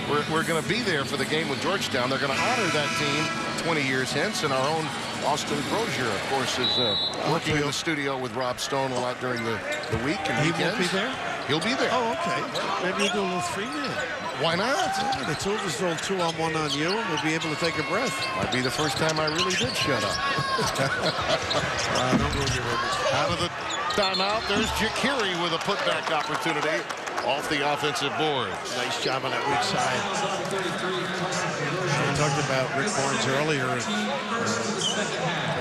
we're going to be there for the game with Georgetown. They're going to honor that team 20 years hence, and our own Austin Crozier, of course, is working in the studio with Rob Stone a lot during the week and weekends. He won't be there? He'll be there. Oh, okay. Maybe we'll do a little 3-man. Why not? Yeah, the two of us will 2-on-1 on you, and we'll be able to take a breath. Might be the first time I really did shut up. Don't ruin your image. Out of the timeout, there's Jakiri with a putback opportunity off the offensive boards. Nice job on that weak side. We talked about Rick Barnes earlier.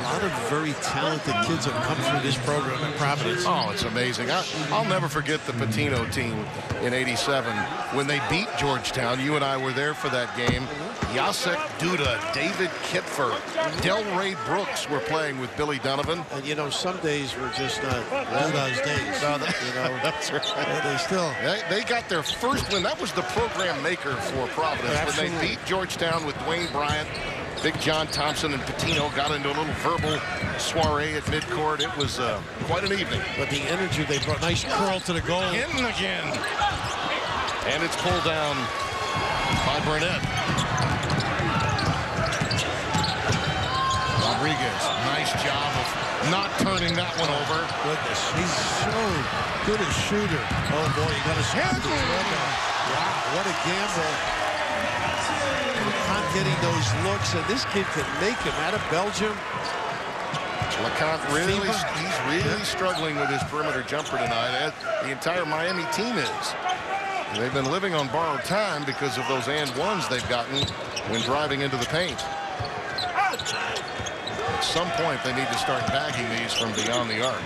A lot of very talented kids have come through this program at Providence. Oh, it's amazing. I'll never forget the Patino team in '87 when they beat Georgetown. You and I were there for that game. Jacek Duda, David Kipfer, Delray Brooks were playing with Billy Donovan. And, you know, some days were just not Duda's days. No, you know, that's right. They still. They got their first win. That was the program maker for Providence. Absolutely. When they beat Georgetown with Dwayne Bryant. Big John Thompson and Patino got into a little verbal soiree at midcourt. It was quite an evening. But the energy they brought, nice curl to the goal. Hinton again. And it's pulled down by Burnett. Rodriguez, nice job of not turning that one over. Goodness, he's so good a shooter. Oh boy, you got to see. Wow, what a gamble. Not getting those looks, and this kid can make him out of Belgium. LeConte he's really struggling with his perimeter jumper tonight. The entire Miami team is. They've been living on borrowed time because of those and ones they've gotten when driving into the paint. At some point, they need to start bagging these from beyond the arc.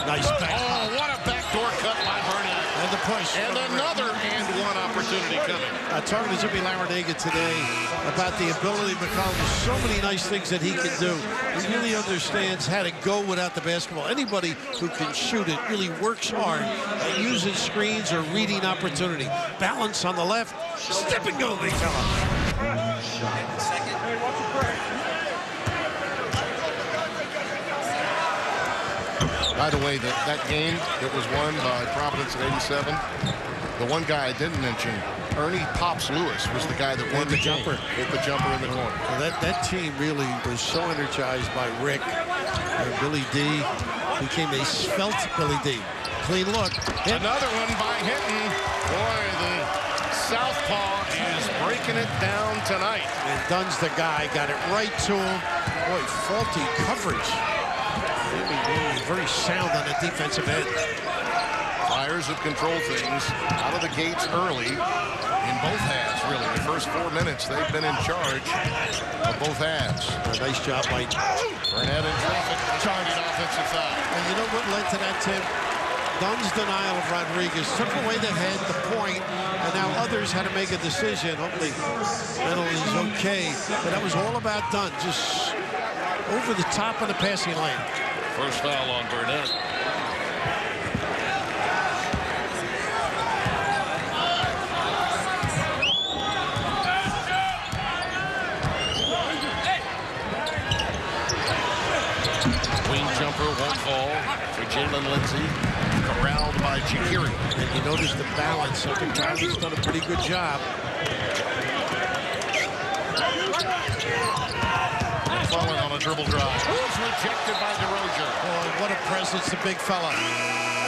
Nice back. Oh, what a backdoor cut by Burnett. And the push. And another and one opportunity coming. Talking to Jimmy Larrañaga today about the ability of McCollum. There's so many nice things that he can do. He really understands how to go without the basketball. Anybody who can shoot it really works hard at using screens or reading opportunity. Balance on the left. Step and go, big fella. By the way, that game that was won by Providence in '87, the one guy I didn't mention, Ernie Pops Lewis, was the guy that won the jumper. Hit the jumper in the corner. Well, that team really was so energized by Rick and Billy D. Became a svelte Billy D. Clean look. Another one by Hinton. Boy, the southpaw is breaking it down tonight. And Dunn's the guy, got it right to him. Boy, faulty coverage. Very sound on the defensive end. Flyers have controlled things out of the gates early in both halves, really. The first 4 minutes, they've been in charge of both halves. A nice job by Burnett and traffic charging offensive foul. And you know what led to that, Tim? Dunn's denial of Rodriguez took away the head, the point, and now others had to make a decision. Hopefully, penalty is okay. But that was all about Dunn, just over the top of the passing lane. First foul on Burnett. Wing jumper won't fall for Jalen Lindsey. Corralled by Chikiri. And you notice the balance. I think Tyler's done a pretty good job. Falling on a dribble drive. Who's rejected by DeRozier. Oh, what a presence, the big fella.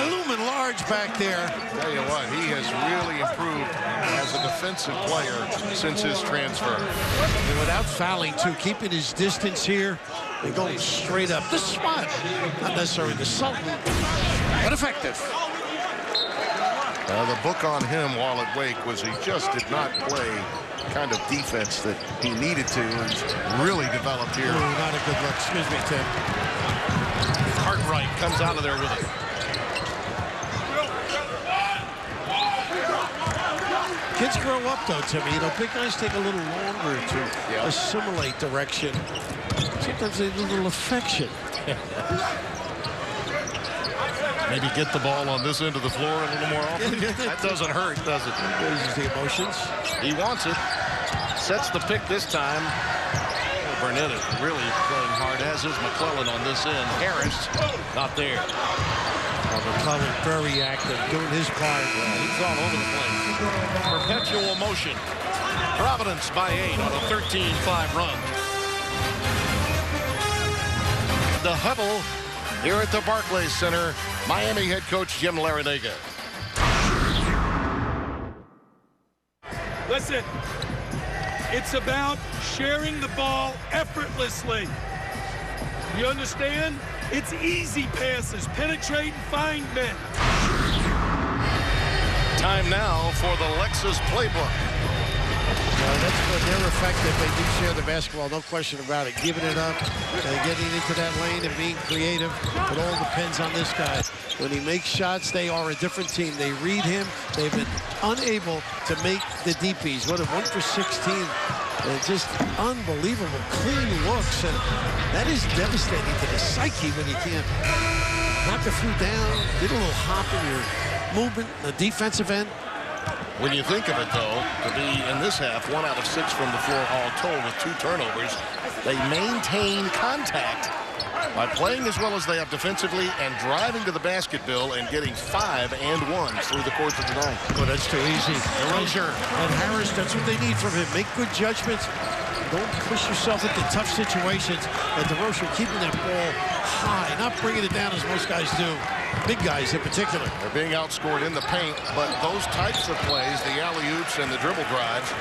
Illumin large back there. Tell you what, he has really improved as a defensive player since his transfer. And without fouling, too, keeping his distance here. They're going straight up. The spot. Not necessarily the Sultan, but effective. The book on him while at Wake was he just did not play kind of defense that he needed to. He's really developed here. Ooh, not a good look. Excuse me, Tim. Cartwright comes out of there with it. Kids grow up, though, Timmy. You know, big guys take a little longer to assimilate direction. Sometimes they need a little affection. Maybe get the ball on this end of the floor a little more often. That doesn't hurt, does it? Raises the emotions. He wants it. Sets the pick this time. Burnett is really playing hard, as is McClellan on this end. Harris, not there. McClellan very active, doing his part. He's all over the place. Perpetual motion. Providence by 8 on a 13-5 run. The huddle here at the Barclay Center. Miami head coach Jim Larrañaga. Listen, it's about sharing the ball effortlessly. You understand? It's easy passes, penetrate and find men. Time now for the Lexus playbook. That's when they're effective. They do share the basketball, no question about it. Giving it up, getting into that lane and being creative. It all depends on this guy. When he makes shots, they are a different team. They read him. They've been unable to make the DPs. What a 1 for 16 And just unbelievable clean looks. And that is devastating to the psyche when you can't knock a few down, get a little hop in your movement, the defensive end. When you think of it, though, to be in this half 1 out of 6 from the floor all told with 2 turnovers, they maintain contact by playing as well as they have defensively and driving to the basket, Bill, and getting 5 and 1 through the course of the night. Well, that's too easy. DeRozan and Harris, that's what they need from him. Make good judgments. Don't push yourself into tough situations. And DeRozan keeping that ball high, not bringing it down as most guys do. Big guys in particular. They're being outscored in the paint, but those types of plays, the alley-oops and the dribble drives,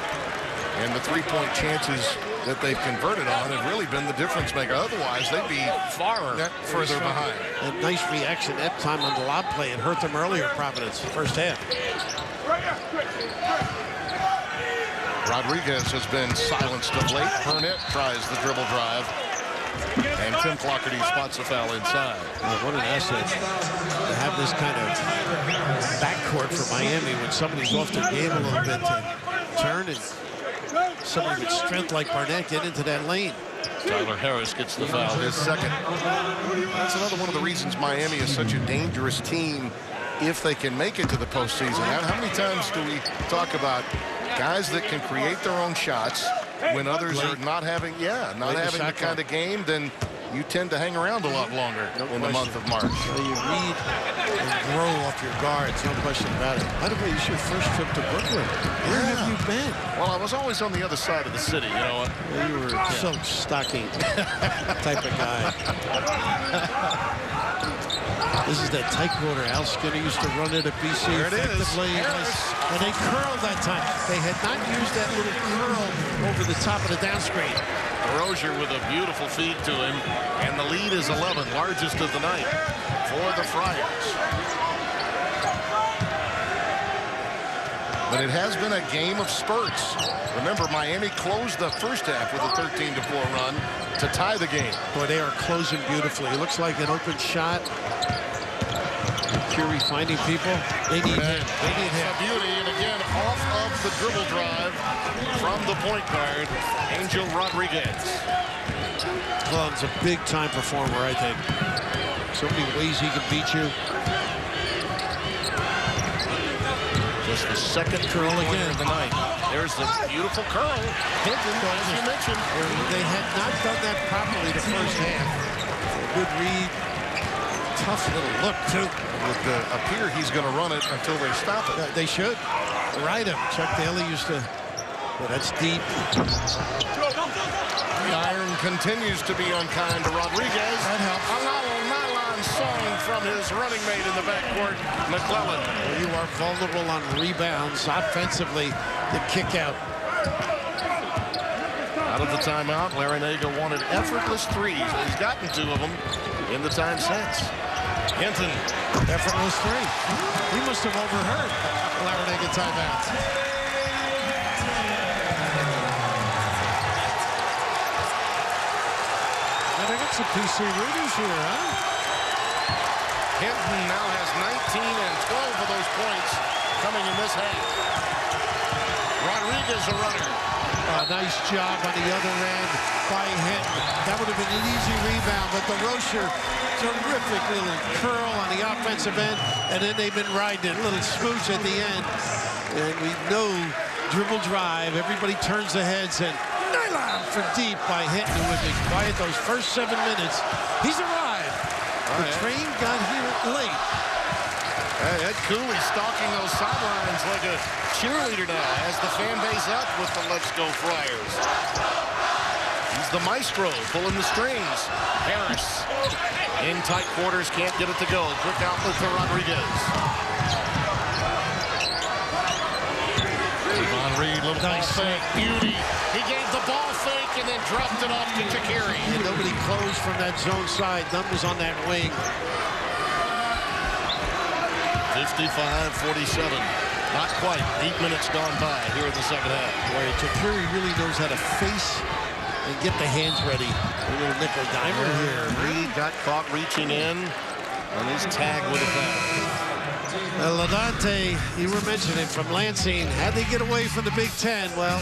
and the three-point chances that they've converted on have really been the difference maker. Otherwise, they'd be far further behind. A nice reaction that time on the lob play. It hurt them earlier, Providence, first half. Rodriguez has been silenced of late. Burnett tries the dribble drive. And Tim Clougherty spots a foul inside. What an asset to have this kind of backcourt for Miami when somebody's off their game a little bit to turn and somebody with strength like Barnett get into that lane. Tyler Harris gets the foul, his second. That's another one of the reasons Miami is such a dangerous team if they can make it to the postseason. How many times do we talk about guys that can create their own shots when others are not having, the kind of game, then you tend to hang around a lot longer in the month of March. So you read and grow off your guards, no question about it. By the way, it's your first trip to Brooklyn. Where have you been? Well, I was always on the other side of the city, you know. Well, you were so stocking type of guy. This is that tight quarter. Al Skinner used to run it at BC effectively. And they curled that time. They had not used that little curl over the top of the down screen. Rozier with a beautiful feed to him. And the lead is 11, largest of the night for the Friars. But it has been a game of spurts. Remember, Miami closed the first half with a 13-4 run to tie the game. Boy, they are closing beautifully. It looks like an open shot. Curie finding people. They need him. They need him. Beauty, and again, off of the dribble drive from the point guard, Angel Rodriguez. Club's a big-time performer, I think. So many ways he can beat you. Just the second curl again of the night. There's the beautiful curl. Hinton, as you mentioned. They had not done that properly the first half. Good read. Tough little look, too. It would appear he's going to run it until they stop it. They should. Ride him. Chuck Daly used to. Well, that's deep. The iron continues to be unkind to Rodriguez. That helps. A little nylon song from his running mate in the backcourt, McClellan. Well, you are vulnerable on rebounds offensively. The kick out. Out of the timeout, Larinaga wanted effortless threes. He's gotten 2 of them in the time since. Hinton. Effortless three. He must have overheard Larinaga timeout. Now they got some PC readers here, huh? Hinton now has 19 and 12 of those points coming in this half. Rodriguez a runner. Nice job on the other end by Hinton. That would have been an easy rebound, but the Rozier, terrific little curl on the offensive end, and then they've been riding it, a little smooch at the end. And we know dribble drive, everybody turns their heads, and nylon for deep by Hinton, who had been quiet those first 7 minutes. He's arrived. The train got here late. Ed Cooley stalking those sidelines like a cheerleader now as the fan base up with the Let's Go Friars. He's the maestro pulling the strings. Harris in tight quarters, can't get it to go. Quick outlet to Rodriguez. Javon Reed, little nice fake. Beauty. He gave the ball fake and then dropped it off to Shaqiri. And nobody closed from that zone side. None was on that wing. 55-47. Not quite. 8 minutes gone by here in the second half. Boy, Shaqiri really knows how to face and get the hands ready. A little nickel dimer here. Reed got caught reaching in, and he's tagged with a foul. Ladante, you were mentioning from Lansing, had they get away from the Big Ten? Well,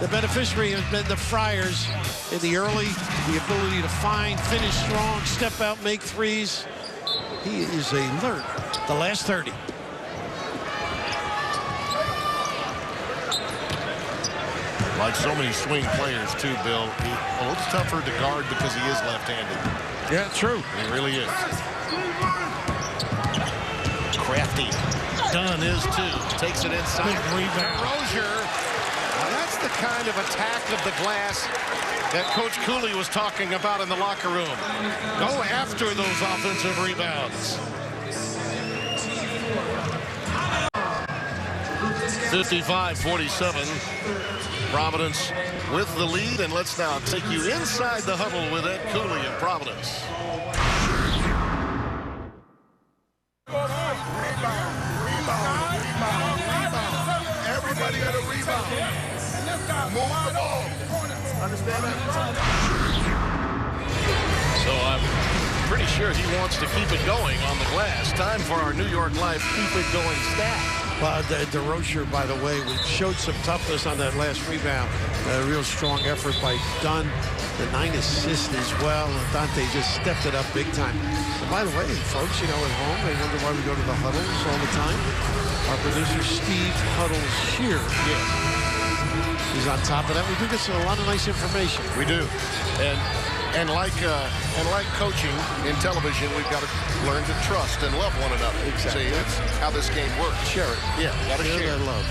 the beneficiary has been the Friars in the early, the ability to find, finish strong, step out, make threes. He is alert. The last 30. Like so many swing players, too, Bill. A little tougher to guard because he is left-handed. Yeah, true. He really is. Crafty. Dunn is, too. Takes it inside. Big rebound. Rozier. That's the kind of attack of the glass that Coach Cooley was talking about in the locker room. Go after those offensive rebounds. 55-47. Providence with the lead, and let's now take you inside the huddle with Ed Cooley of Providence. Everybody got a rebound. Move the ball. Understand that? So I'm pretty sure he wants to keep it going on the glass. Time for our New York Life keep it going stat. Well, DeRozier, by the way, showed some toughness on that last rebound. A real strong effort by Dunn. The 9 assists as well. Dante just stepped it up big time. And by the way, folks, you know, at home, they wonder why we go to the huddles all the time. Our producer, Steve Huddles Shear. Yes. He's on top of that. We do get a lot of nice information. We do. And like coaching in television, we've got to learn to trust and love one another. Exactly. See, that's how this game works. Share it. Yeah, got to share that love.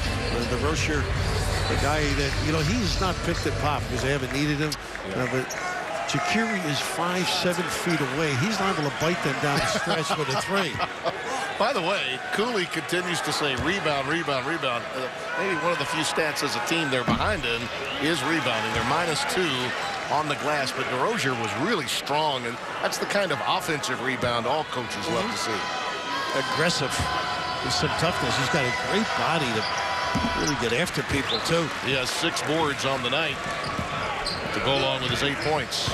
The Rozier, the guy that, you know, he's not picked at pop because they haven't needed him. Yeah. But Jakiri is 5-7 feet away. He's liable to bite them down the stretch with a 3. By the way, Cooley continues to say rebound, rebound, rebound. Maybe one of the few stats as a team they're behind in is rebounding. They're -2 on the glass, but DeRozier was really strong, and that's the kind of offensive rebound all coaches love to see. Aggressive. With some toughness. He's got a great body to really get after people, too. He has 6 boards on the night to go along with his 8 points.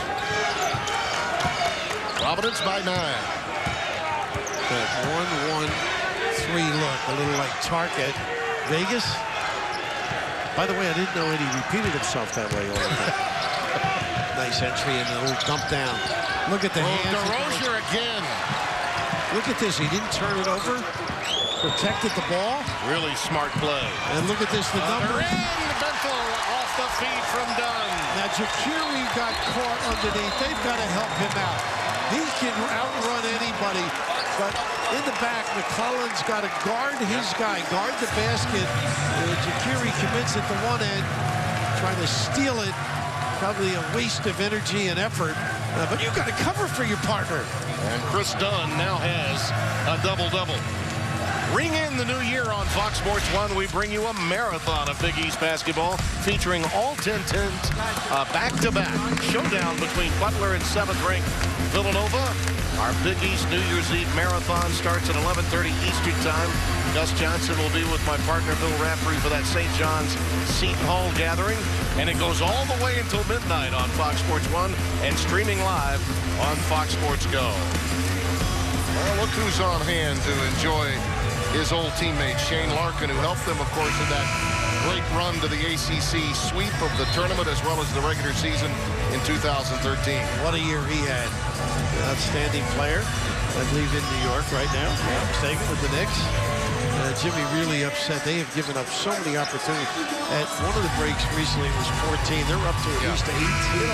Providence by 9. That 1-1-3 look, a little like Target. Vegas. By the way, I didn't know Eddie repeated himself that way all the time. Nice entry and a little dump down. Look at the hands. DeRozier again. Look at this. He didn't turn it over. Protected the ball. Really smart play. And look at this. The number. Bentel off the feed from Dunn. Now, Jakiri got caught underneath. They've got to help him out. He can outrun anybody. But in the back, McClellan's got to guard his guy, guard the basket. Jakiri commits at the one end, trying to steal it. Probably a waste of energy and effort. But you've got to cover for your partner. And Chris Dunn now has a double-double. Ring in the new year on Fox Sports 1. We bring you a marathon of Big East basketball featuring all 10 teams back-to-back. Showdown between Butler and 7th-ranked Villanova. Our Big East New Year's Eve marathon starts at 11:30 Eastern Time. Gus Johnson will be with my partner Bill Raftery for that St. John's Seton Hall gathering. And it goes all the way until midnight on Fox Sports 1 and streaming live on Fox Sports Go. Well, look who's on hand to enjoy his old teammate Shane Larkin, who helped them, of course, in that great run to the ACC sweep of the tournament as well as the regular season in 2013. What a year he had. An outstanding player. I believe in New York right now. I'm mistaken with the Knicks. Jimmy really upset. They have given up so many opportunities. At one of the breaks recently was 14. They're up to at least 18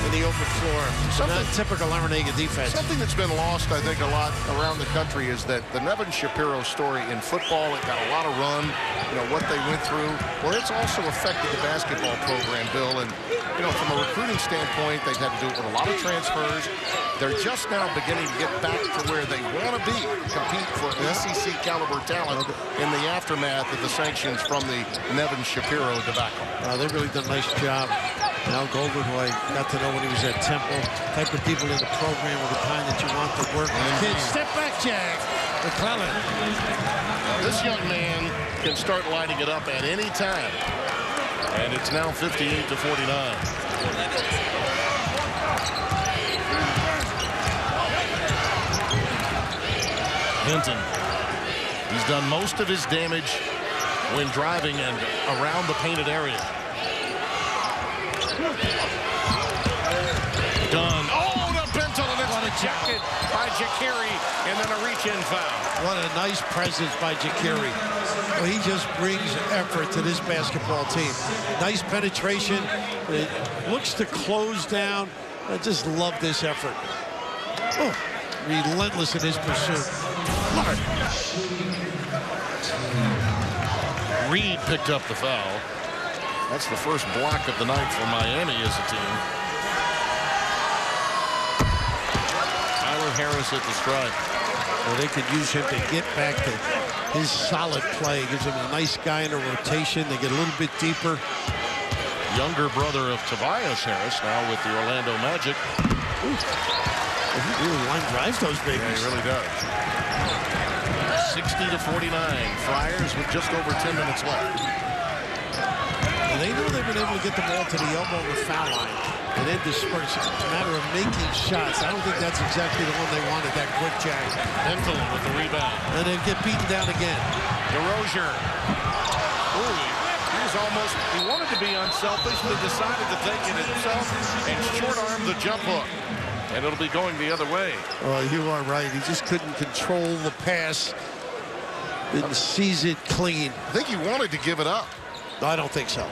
in the open floor. Not typical Larinaga defense. Something that's been lost, I think, a lot around the country is that the Nevin Shapiro story in football, it got a lot of run, you know, what they went through. Well, it's also affected the basketball program, Bill. And, you know, from a recruiting standpoint, they've had to do it with a lot of transfers. They're just now beginning to get back to where they want to be, compete for SEC caliber talent in the aftermath of the sanctions from the Nevin Shapiro debacle. They've really done a nice job. Al Goldberg, who I got to know when he was at Temple, type of people in the program are the kind that you want to work with. Kids, step back, Jack. McClellan. This young man can start lighting it up at any time. And it's now 58-49. Hinton. He's He's done most of his damage when driving and around the painted area. Done. Oh, to Bentel, and it's ejected by Jakiri, and then a reach-in foul. What a nice presence by Jakiri. Well, he just brings effort to this basketball team. Nice penetration. It looks to close down. I just love this effort. Oh, relentless in his pursuit. Lord. Reed picked up the foul. That's the first block of the night for Miami as a team. Tyler Harris at the stripe. Well, they could use him to get back to his solid play. Gives him a nice guy in a rotation. They get a little bit deeper. Younger brother of Tobias Harris now with the Orlando Magic. Ooh. He really line drives those babies. Yeah, he really does. 60-49. Friars with just over 10 minutes left. Well, they know they've been able to get the ball to the elbow of the foul line and then disperse. It's a matter of making shots. I don't think that's exactly the one they wanted, that quick jack. Bentel with the rebound. And then get beaten down again. DeRozier. Ooh, he was almost, he wanted to be unselfish, but decided to take it himself and short-arm the jump hook. And it'll be going the other way. Oh, you are right. He just couldn't control the pass. Didn't seize it clean. I think he wanted to give it up. I don't think so.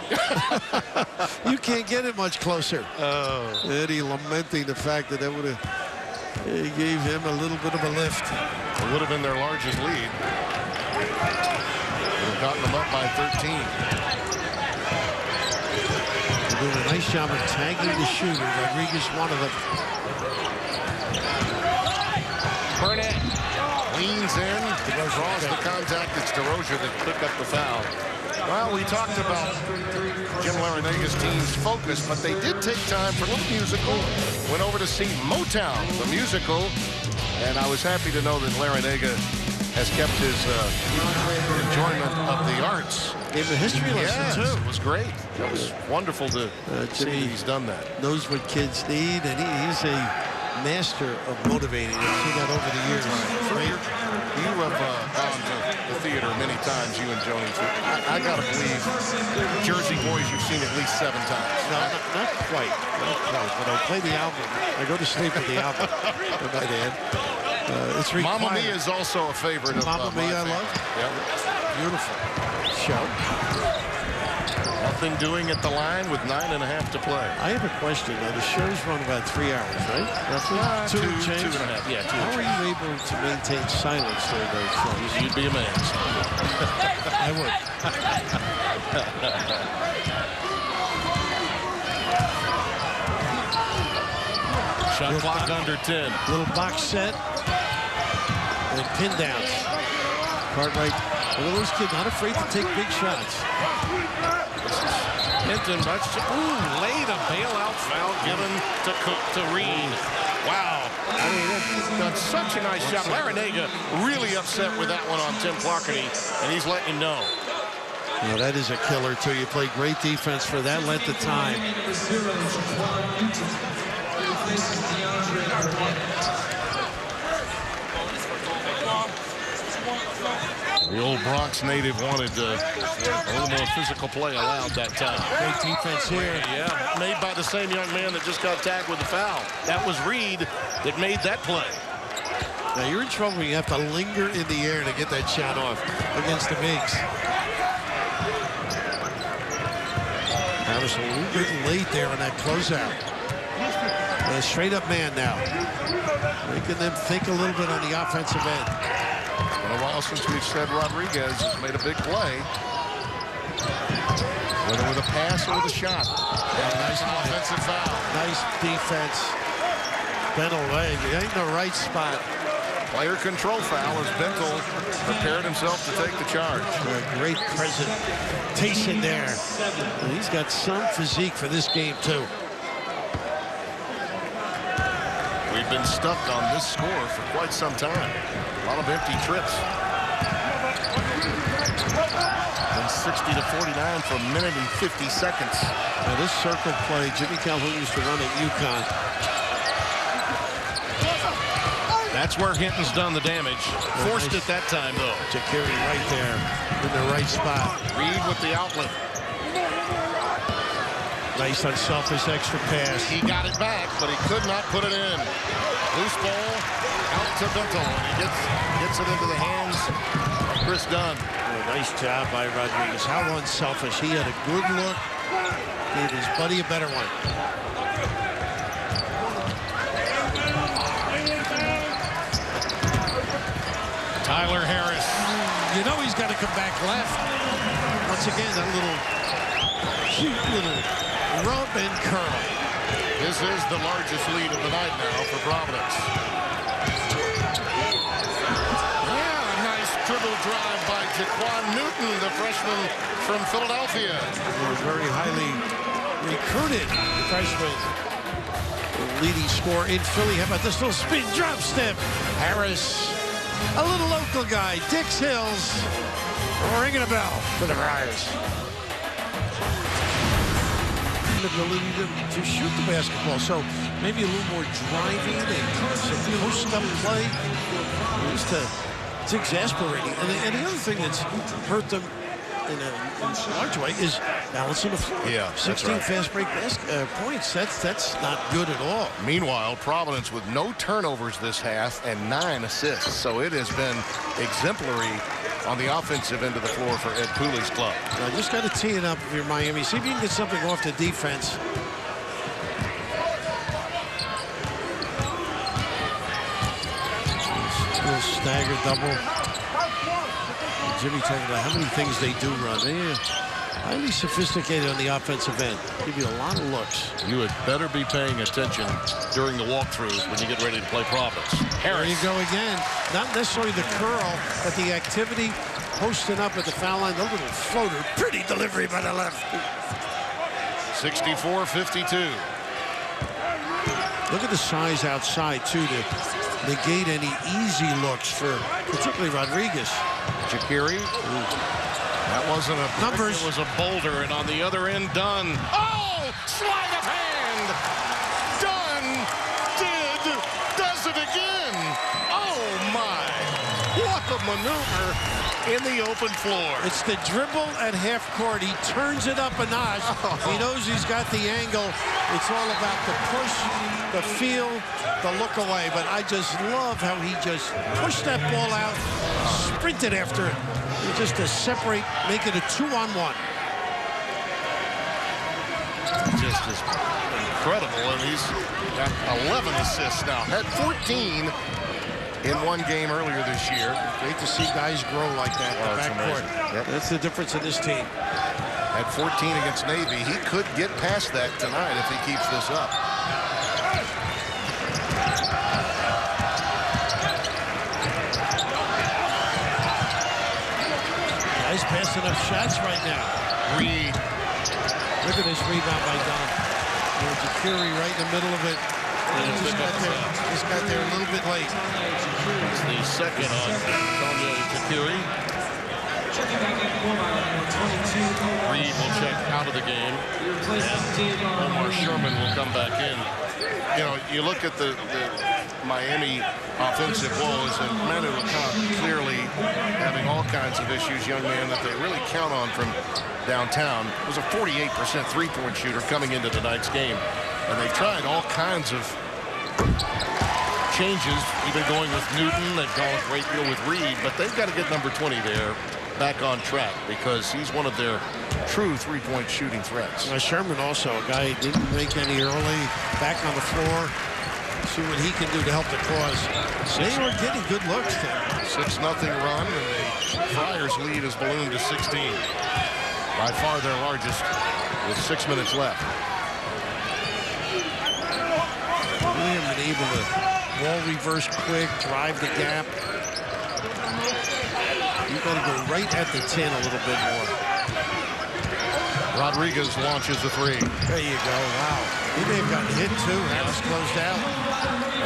You can't get it much closer. Eddie lamenting the fact that would have gave him a little bit of a lift. It would have been their largest lead. Would have gotten them up by 13. They're doing a nice job of tagging the shooter. Rodriguez, one of them. Burnett leans in, draws the contact. It's DeRozier that picked up the foul. Well, we talked about Jim Larenega's team's focus, but they did take time for a little musical. Went over to see Motown, the musical, and I was happy to know that Larenega has kept his enjoyment of the arts. Gave him a history lesson, too. It was great. It was wonderful to see that he's done that. Knows what kids need, and he's a master of motivating. I've seen that over the years. You have gone to the theater many times, you and Joni. I gotta believe Jersey Boys you've seen at least 7 times. No, not quite. Not quite. But I play the album. I go to sleep with the album. I might add. It's required. Mamma Mia is also a favorite of Mamma Mia, I love. Yep. Beautiful show. Nothing doing at the line with 9.5 to play. I have a question. Now, the shows run about 3 hours, right? Roughly? 2.5. Yeah, 2. How are you able to maintain silence during those shows? You'd be amazed. I would. Shot clock under 10. Little box set and pin downs. Cartwright, one of those kids not afraid to take big shots. Hinton, laid a bailout foul given to Reed. Wow. I mean, that's done such a nice job. Larenega really upset with that one on Tim Clarkney, and he's letting him know. Yeah, that is a killer, too. You play great defense for that length of time. The old Bronx native wanted a little more physical play allowed that time. Great defense here. Yeah, made by the same young man that just got tagged with the foul. That was Reed that made that play. Now, you're in trouble when you have to linger in the air to get that shot off against the bigs. Harris a little bit late there on that closeout. A straight-up man now. Making them think a little bit on the offensive end. It's been a while since we've said Rodriguez has made a big play. Whether with a pass or with a shot. Nice offensive foul. Nice defense. Bentel leg. It ain't the right spot. Player control foul as Bentel prepared himself to take the charge. A great presentation there. And he's got some physique for this game, too. We've been stuck on this score for quite some time. A lot of empty trips. Been 60-49 for a minute and 50 seconds. Now this circle play, Jimmy Calhoun used to run at UConn. That's where Hinton's done the damage. Forced it that time, though. Jakiri right there in the right spot. Reed with the outlet. Nice unselfish extra pass. He got it back, but he could not put it in. Loose ball out to Bento, and he gets it into the hands of Chris Dunn. Oh, nice job by Rodriguez. How unselfish. He had a good look. Gave his buddy a better one. Tyler Harris. You know he's got to come back left. Once again, that little cute little rub and curl. This is the largest lead of the night now for Providence. Yeah, a nice dribble drive by Jaquan Newton, the freshman from Philadelphia. A very highly recruited freshman. The leading scorer in Philly. How about this little spin drop step? Harris. A little local guy, Dix Hills, ringing a bell for the Friars. The ability to shoot the basketball, so maybe a little more driving and some post-up play. It's exasperating. And the other thing that's hurt them in a large way is balancing the floor. Yeah, 16 right. fast break points. That's not good at all. Meanwhile, Providence with no turnovers this half and 9 assists. So it has been exemplary on the offensive end of the floor for Ed Cooley's club. Now, just got to tee it up if you're Miami. See if you can get something off the defense. Little stagger double. Jimmy talking about how many things they do run. They're highly sophisticated on the offensive end. Give you a lot of looks. You had better be paying attention during the walkthroughs when you get ready to play Providence. There you go again. Not necessarily the curl, but the activity posting up at the foul line. The little floater. Pretty delivery by the left. 64-52. Look at the size outside, too, to negate any easy looks for particularly Rodriguez. Jakiri. That wasn't a numbers. It was a boulder, and on the other end, Dunn. Oh, sleight of hand. Dunn does it again. Oh my! What a maneuver in the open floor. It's the dribble at half court. He turns it up a notch. He knows he's got the angle. It's all about the push, the feel, the look away. But I just love how he just pushed that ball out, sprinted after it. Just to separate, make it a 2-on-1. Just as incredible, and he's got 11 assists now. Had 14 in one game earlier this year. Great to see guys grow like that in the backcourt. Yep. That's the difference in this team. At 14 against Navy, he could get past that tonight if he keeps this up. Guys passing up shots right now. Reed. Look at this rebound by Don. Jakiri right in the middle of it. Just got there a little bit late. It's the second on Sonia Jakiri. Reed will check out of the game. And Omar Sherman will come back in. You know, you look at the Miami offensive woes, and Manu LeCompte clearly having all kinds of issues, young man that they really count on from downtown. Was a 48% three-point shooter coming into tonight's game. And they've tried all kinds of changes, even going with Newton. They've gone a great deal with Reed, but they've got to get number 20 there back on track because he's one of their true three-point shooting threats. Sherman also, a guy who didn't make any early, back on the floor. See what he can do to help the cause. They were getting good looks there. 6-0 run, and the Friars lead is ballooned to 16. By far their largest with 6 minutes left. William been able to ball reverse quick, drive the gap. You got to go right at the 10 a little bit more. Rodriguez launches the three. There you go. Wow. He may have gotten hit too. Harris closed out.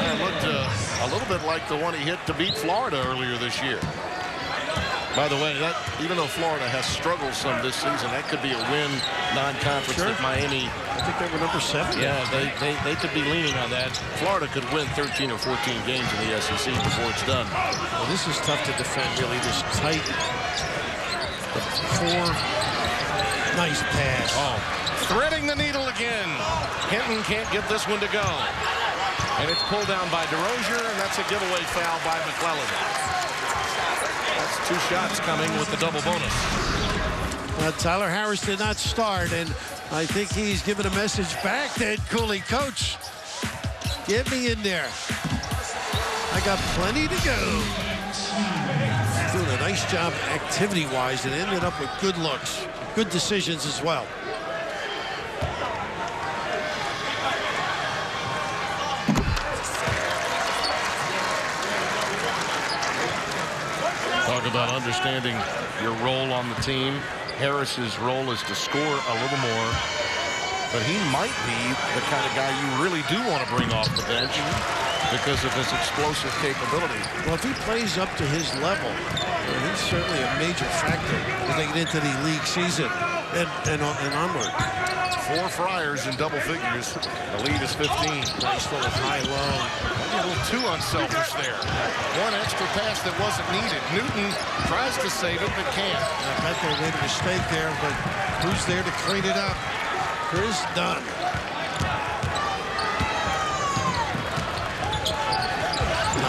It looked a little bit like the one he hit to beat Florida earlier this year. By the way, that even though Florida has struggled some this season, that could be a win non-conference with Miami. I think they were number 7. Yeah, they could be leaning on that. Florida could win 13 or 14 games in the SEC before it's done. Well, this is tough to defend, really, this tight 4. Nice pass. Oh, threading the needle again. Hinton can't get this one to go. And it's pulled down by DeRozier, and that's a giveaway foul by McClellan. That's 2 shots coming with the double bonus. Tyler Harris did not start, and I think he's given a message back to Ed Cooley. Coach, get me in there. I got plenty to go. Doing a nice job activity-wise and ended up with good looks. Good decisions as well. Talk about understanding your role on the team. Harris's role is to score a little more, but he might be the kind of guy you really do want to bring off the bench because of his explosive capability. Well, if he plays up to his level, he's certainly a major factor as they get into the league season and onward. 4 Friars in double figures. The lead is 15. Nice little high-low. A little too unselfish there. 1 extra pass that wasn't needed. Newton tries to save it, but can't. I bet they made a mistake there, but who's there to clean it up? Chris Dunn.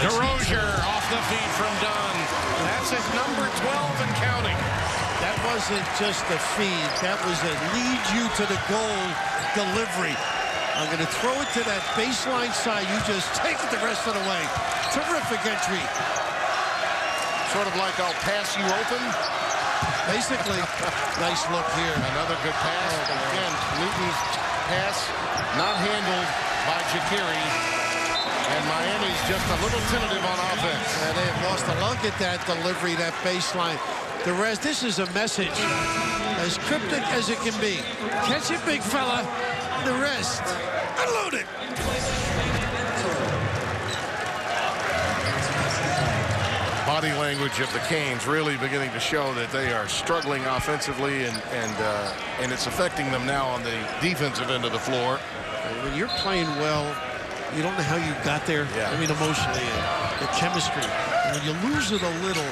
DeRozier off the feet from Dunn. That's his number 12 and counting. That wasn't just a feed. That was a lead you to the goal delivery. I'm going to throw it to that baseline side. You just take it the rest of the way. Terrific entry. Sort of like I'll pass you open. Basically, nice look here. Another good pass. Again, Newton's pass not handled by Ja'Carry. And Miami's just a little tentative on offense. And they have lost a lug at that delivery, that baseline. The rest, this is a message as cryptic as it can be. Catch it, big fella. The rest, unload it. Body language of the Canes really beginning to show that they are struggling offensively, and it's affecting them now on the defensive end of the floor. When you're playing well, you don't know how you got there. Yeah. I mean, emotionally, the chemistry. And when you lose it a little,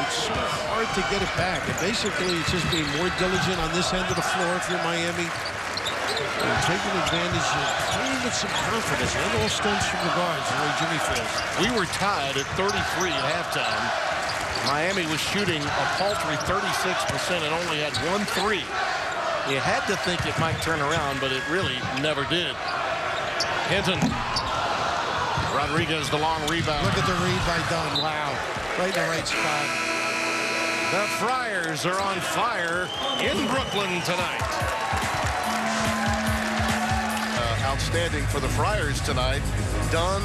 it's so hard to get it back. And basically, it's just being more diligent on this end of the floor if you're Miami. And taking advantage and playing with some confidence. That all stems from the guards, the way Jimmy feels. We were tied at 33 at halftime. Miami was shooting a paltry 36% and only had 1 3. You had to think it might turn around, but it really never did. Hinton. Rodriguez, the long rebound. Look at the read by Dunn. Wow. Right in the right spot. The Friars are on fire in Brooklyn tonight. Outstanding for the Friars tonight. Dunn,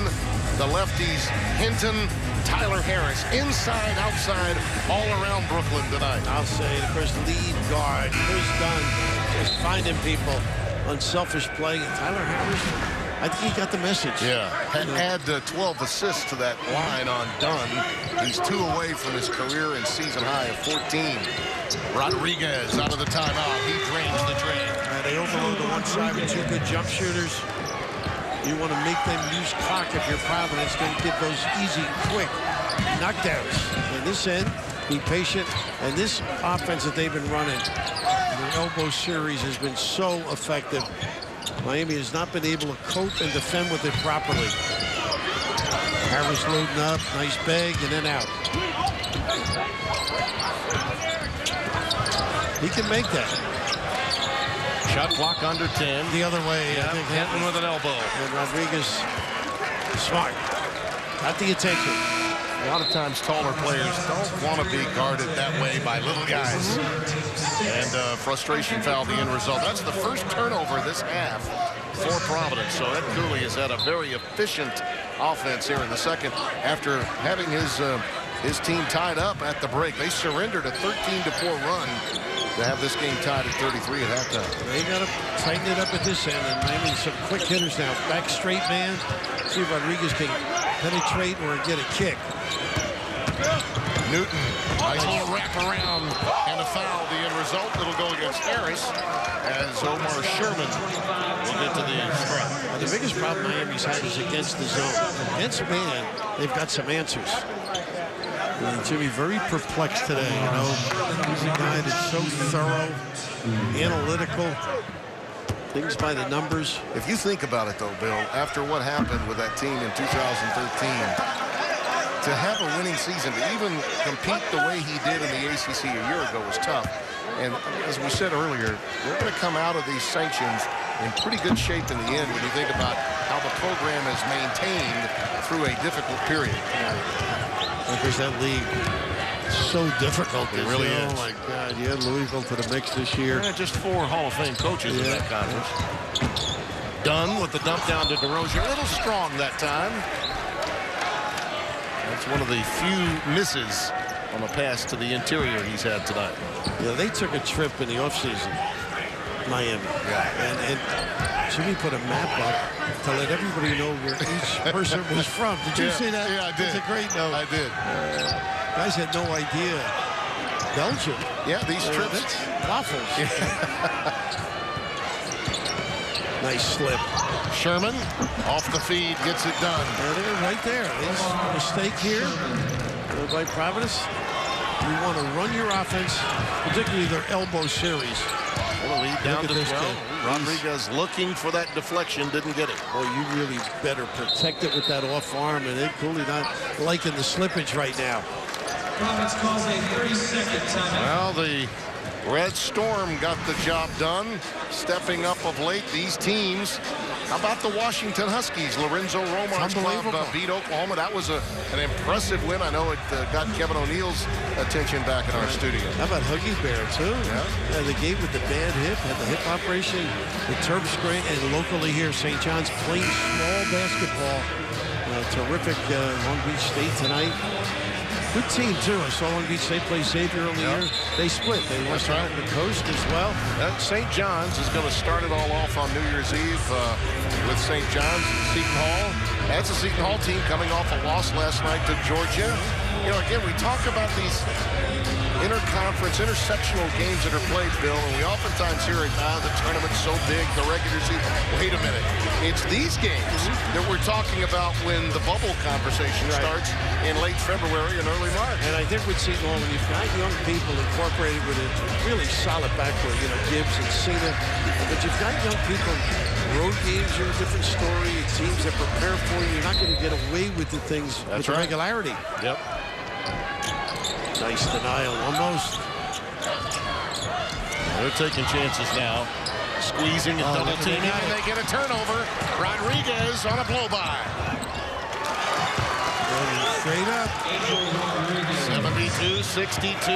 the lefties, Hinton, Tyler Harris, inside, outside, all around Brooklyn tonight. I'll say, of course, lead guard. Chris Dunn just finding people. Unselfish play. And Tyler Harris, I think he got the message. Yeah. Add 12 assists to that line on Dunn. He's 2 away from his career and season high of 14. Rodriguez out of the timeout. He drains the drain. They overload the one side with 2 good jump shooters. You want to make them use clock if you're Providence. Going to get those easy, quick knockdowns. And this end, be patient. And this offense that they've been running, the elbow series has been so effective. Miami has not been able to cope and defend with it properly. Harris loading up, nice bag, and then out. He can make that. Shot clock under 10. The other way. Yeah, I think Hinton with an elbow. And Rodriguez, smart. Got the attention. A lot of times taller players don't want to be guarded that way by little guys. And frustration foul, the end result. That's the first turnover this half for Providence. So Ed Cooley has had a very efficient offense here in the second after having his team tied up at the break. They surrendered a 13-4 run to have this game tied at 33 at halftime. They got to tighten it up at this end, and maybe some quick hitters now. Back straight man. See if Rodriguez can penetrate or get a kick. Newton, nice little wrap around and a foul. The end result, it'll go against Harris as Omar Sherman will get to the strike. The biggest problem Miami's had is against the zone. Against man, they've got some answers. Jimmy very perplexed today, you know. He's a guy that's so thorough, analytical, things by the numbers. If you think about it, though, Bill, after what happened with that team in 2013, to have a winning season, to even compete the way he did in the ACC a year ago was tough. And as we said earlier, they're going to come out of these sanctions in pretty good shape in the end when you think about how the program is maintained through a difficult period. Because that league is so difficult. It really is. Oh, my God. You had Louisville to the mix this year. Yeah, just 4 Hall of Fame coaches in that conference. Dunn with the dump down to DeRozier. A little strong that time. That's one of the few misses on the pass to the interior he's had tonight. Yeah, they took a trip in the offseason, Miami. Yeah. And Jimmy put a map up to let everybody know where each person was from. Did you see that? Yeah, I did. It's a great note. I did. Guys had no idea. Belgium. Yeah, these trips. That's waffles. Nice slip. Sherman off the feed, gets it done. There it is, right there. There's a mistake here by Providence. You want to run your offense, particularly their elbow series. Well, lead down to 12. Kid. Rodriguez looking for that deflection, didn't get it. Boy, you really better protect it with that off arm, and Ed Cooley not liking the slippage right now. Providence calls a 30-second timeout. Well, the Red Storm got the job done, stepping up of late. These teams. How about the Washington Huskies? Lorenzo Romar's club beat Oklahoma. That was an impressive win. I know it got Kevin O'Neill's attention back in our studio. How about Huggy Bear, too? Yeah, the game with the bad hip, had the hip operation, the turf strain, and locally here, St. John's playing small basketball. Terrific Long Beach State tonight. Good team, too. I saw Long Beach State play Xavier on the year. They split. They lost out on the coast as well. St. John's is going to start it all off on New Year's Eve with St. John's, Seton Hall. That's a Seton Hall team coming off a loss last night to Georgia. You know, again, we talk about these interconference, intersectional games that are played, Bill, and we oftentimes hear it, the tournament's so big, the regular season. Wait a minute. It's these games that we're talking about when the bubble conversation starts in late February and early March. And I think with Seton Hall, when you've got young people incorporated with a really solid backcourt, you know, Gibbs and Cena, but you've got young people, road games are a different story, teams that prepare for you, you're not going to get away with the things with regularity. Yep. Nice denial, almost. They're taking chances now. Squeezing and double teaming, and they get a turnover. Rodriguez on a blow-by. Straight up. 72-62.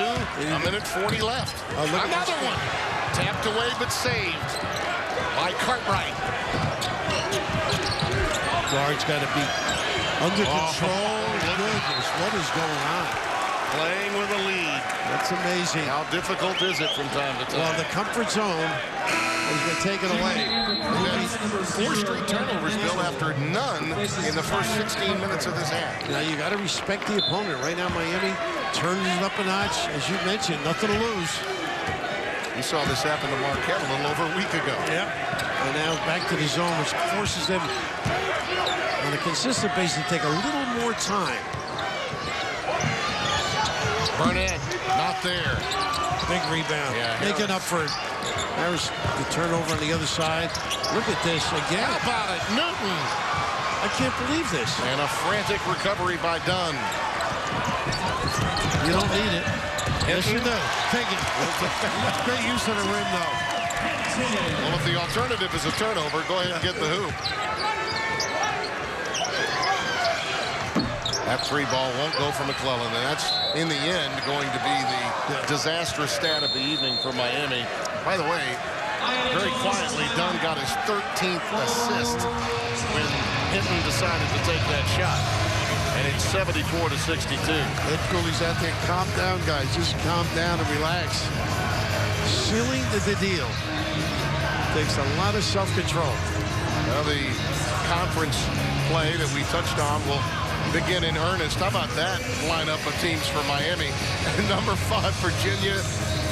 A minute 40 left. Another one. Tapped away but saved by Cartwright. Guard's got to be under control. Goodness, what is going on? Playing with a lead. That's amazing. How difficult is it from time to time? Well, the comfort zone has been taken away. 4 straight turnovers, Bill, after none in the first 16 minutes of this half. Now, you got to respect the opponent. Right now, Miami turns it up a notch. As you mentioned, nothing to lose. You saw this happen to Marquette a little over a week ago. Yep. And now back to the zone, which forces them on a consistent basis to take a little more time. Burnett, not there. Big rebound. Yeah, making up for it. There's the turnover on the other side. Look at this again. How about it? Newton. I can't believe this. And a frantic recovery by Dunn. You don't need it. Yes, you do. Take it. Great use of the rim, though. Well, if the alternative is a turnover, go ahead and get the hoop. That 3 ball won't go for McClellan, and that's, in the end, going to be the disastrous stat of the evening for Miami. By the way, very quietly, Dunn got his 13th assist when Hinton decided to take that shot. And it's 74-62. Ed Cooley's out there. Calm down, guys. Just calm down and relax. Sealing the deal takes a lot of self-control. Well, the conference play that we touched on will begin in earnest. How about that lineup of teams for Miami? Number 5, Virginia,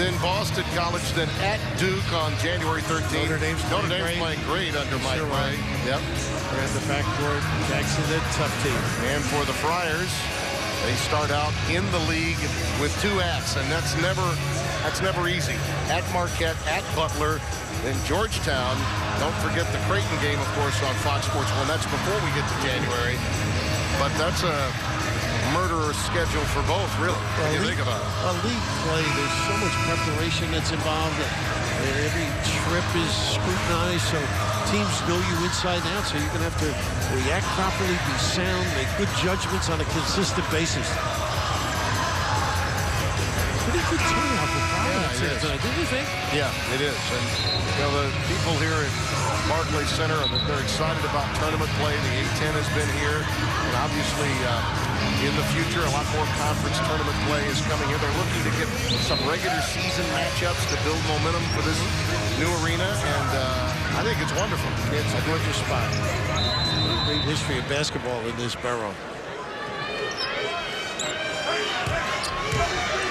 then Boston College, then at Duke on January 13th. Notre Dame's playing great under Mike Ray. Yep. And the backboard, Jackson, a tough team. And for the Friars, they start out in the league with 2 acts, and that's never easy. At Marquette, at Butler, then Georgetown. Don't forget the Creighton game, of course, on Fox Sports 1. That's before we get to January. But that's a murderer's schedule for both, really, when you think about it. A league play, there's so much preparation that's involved. Every trip is scrutinized, so teams know you inside and out, so you're going to have to react properly, be sound, make good judgments on a consistent basis. Pretty good turnout for Providence tonight, didn't you think? Yeah, it is. And you know, the people here at Barclay Center, they're excited about tournament play. The A-10 has been here, and obviously in the future, a lot more conference tournament play is coming here. They're looking to get some regular season matchups to build momentum for this new arena, and I think it's wonderful. It's a gorgeous spot. Great history of basketball in this borough.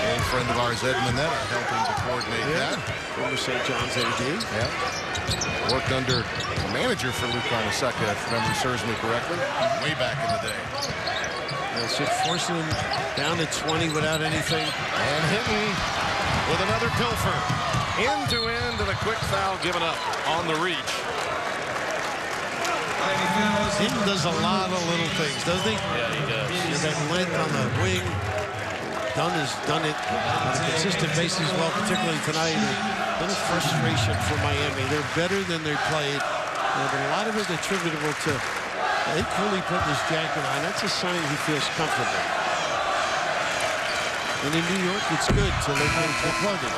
Old friend of ours, Ed Mineta, helping to coordinate that. Former St. John's AD. Yeah. Worked under a manager for Luke Arnesecca, if memory serves me correctly, way back in the day. So forcing him down to 20 without anything. And Hinton with another pilfer. End to end, and a quick foul given up on the reach. Hinton does a lot of little things, doesn't he? Yeah, he does. That length on the wing. Dunn has done it on a consistent basis, well, particularly tonight. A little frustration for Miami. They're better than they played, but a lot of it attributable to Ed Cooley putting his jacket on. That's a sign he feels comfortable. And in New York, it's good till they plug it.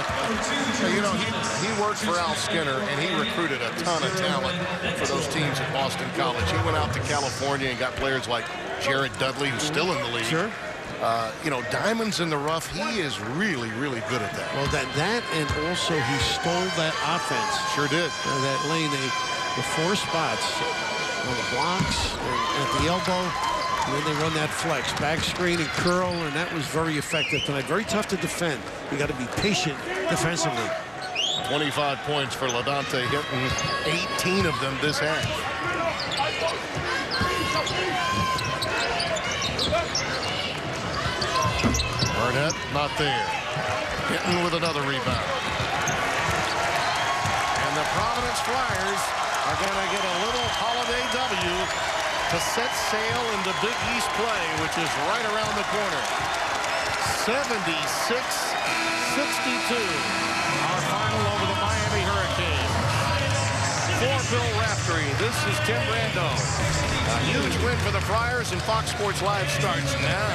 You know, he worked for Al Skinner, and he recruited a ton of talent for those teams at Boston College. He went out to California and got players like Jared Dudley, who's still in the league. Sure. You know, diamonds in the rough. He is really, really good at that. Well, that and also he stole that offense. Sure did. That lane, the 4 spots on the blocks and at the elbow. And then they run that flex, back screen and curl, and that was very effective tonight. Very tough to defend. You got to be patient defensively. 25 points for LaDonte Hinton, 18 of them this half. Burnett not there. Hinton with another rebound. And the Providence Flyers are going to get a little holiday W to set sail into Big East play, which is right around the corner. 76-62, our final over the Miami Hurricanes. For Bill Raftery, this is Tim Brando. A huge win for the Friars, and Fox Sports Live starts now.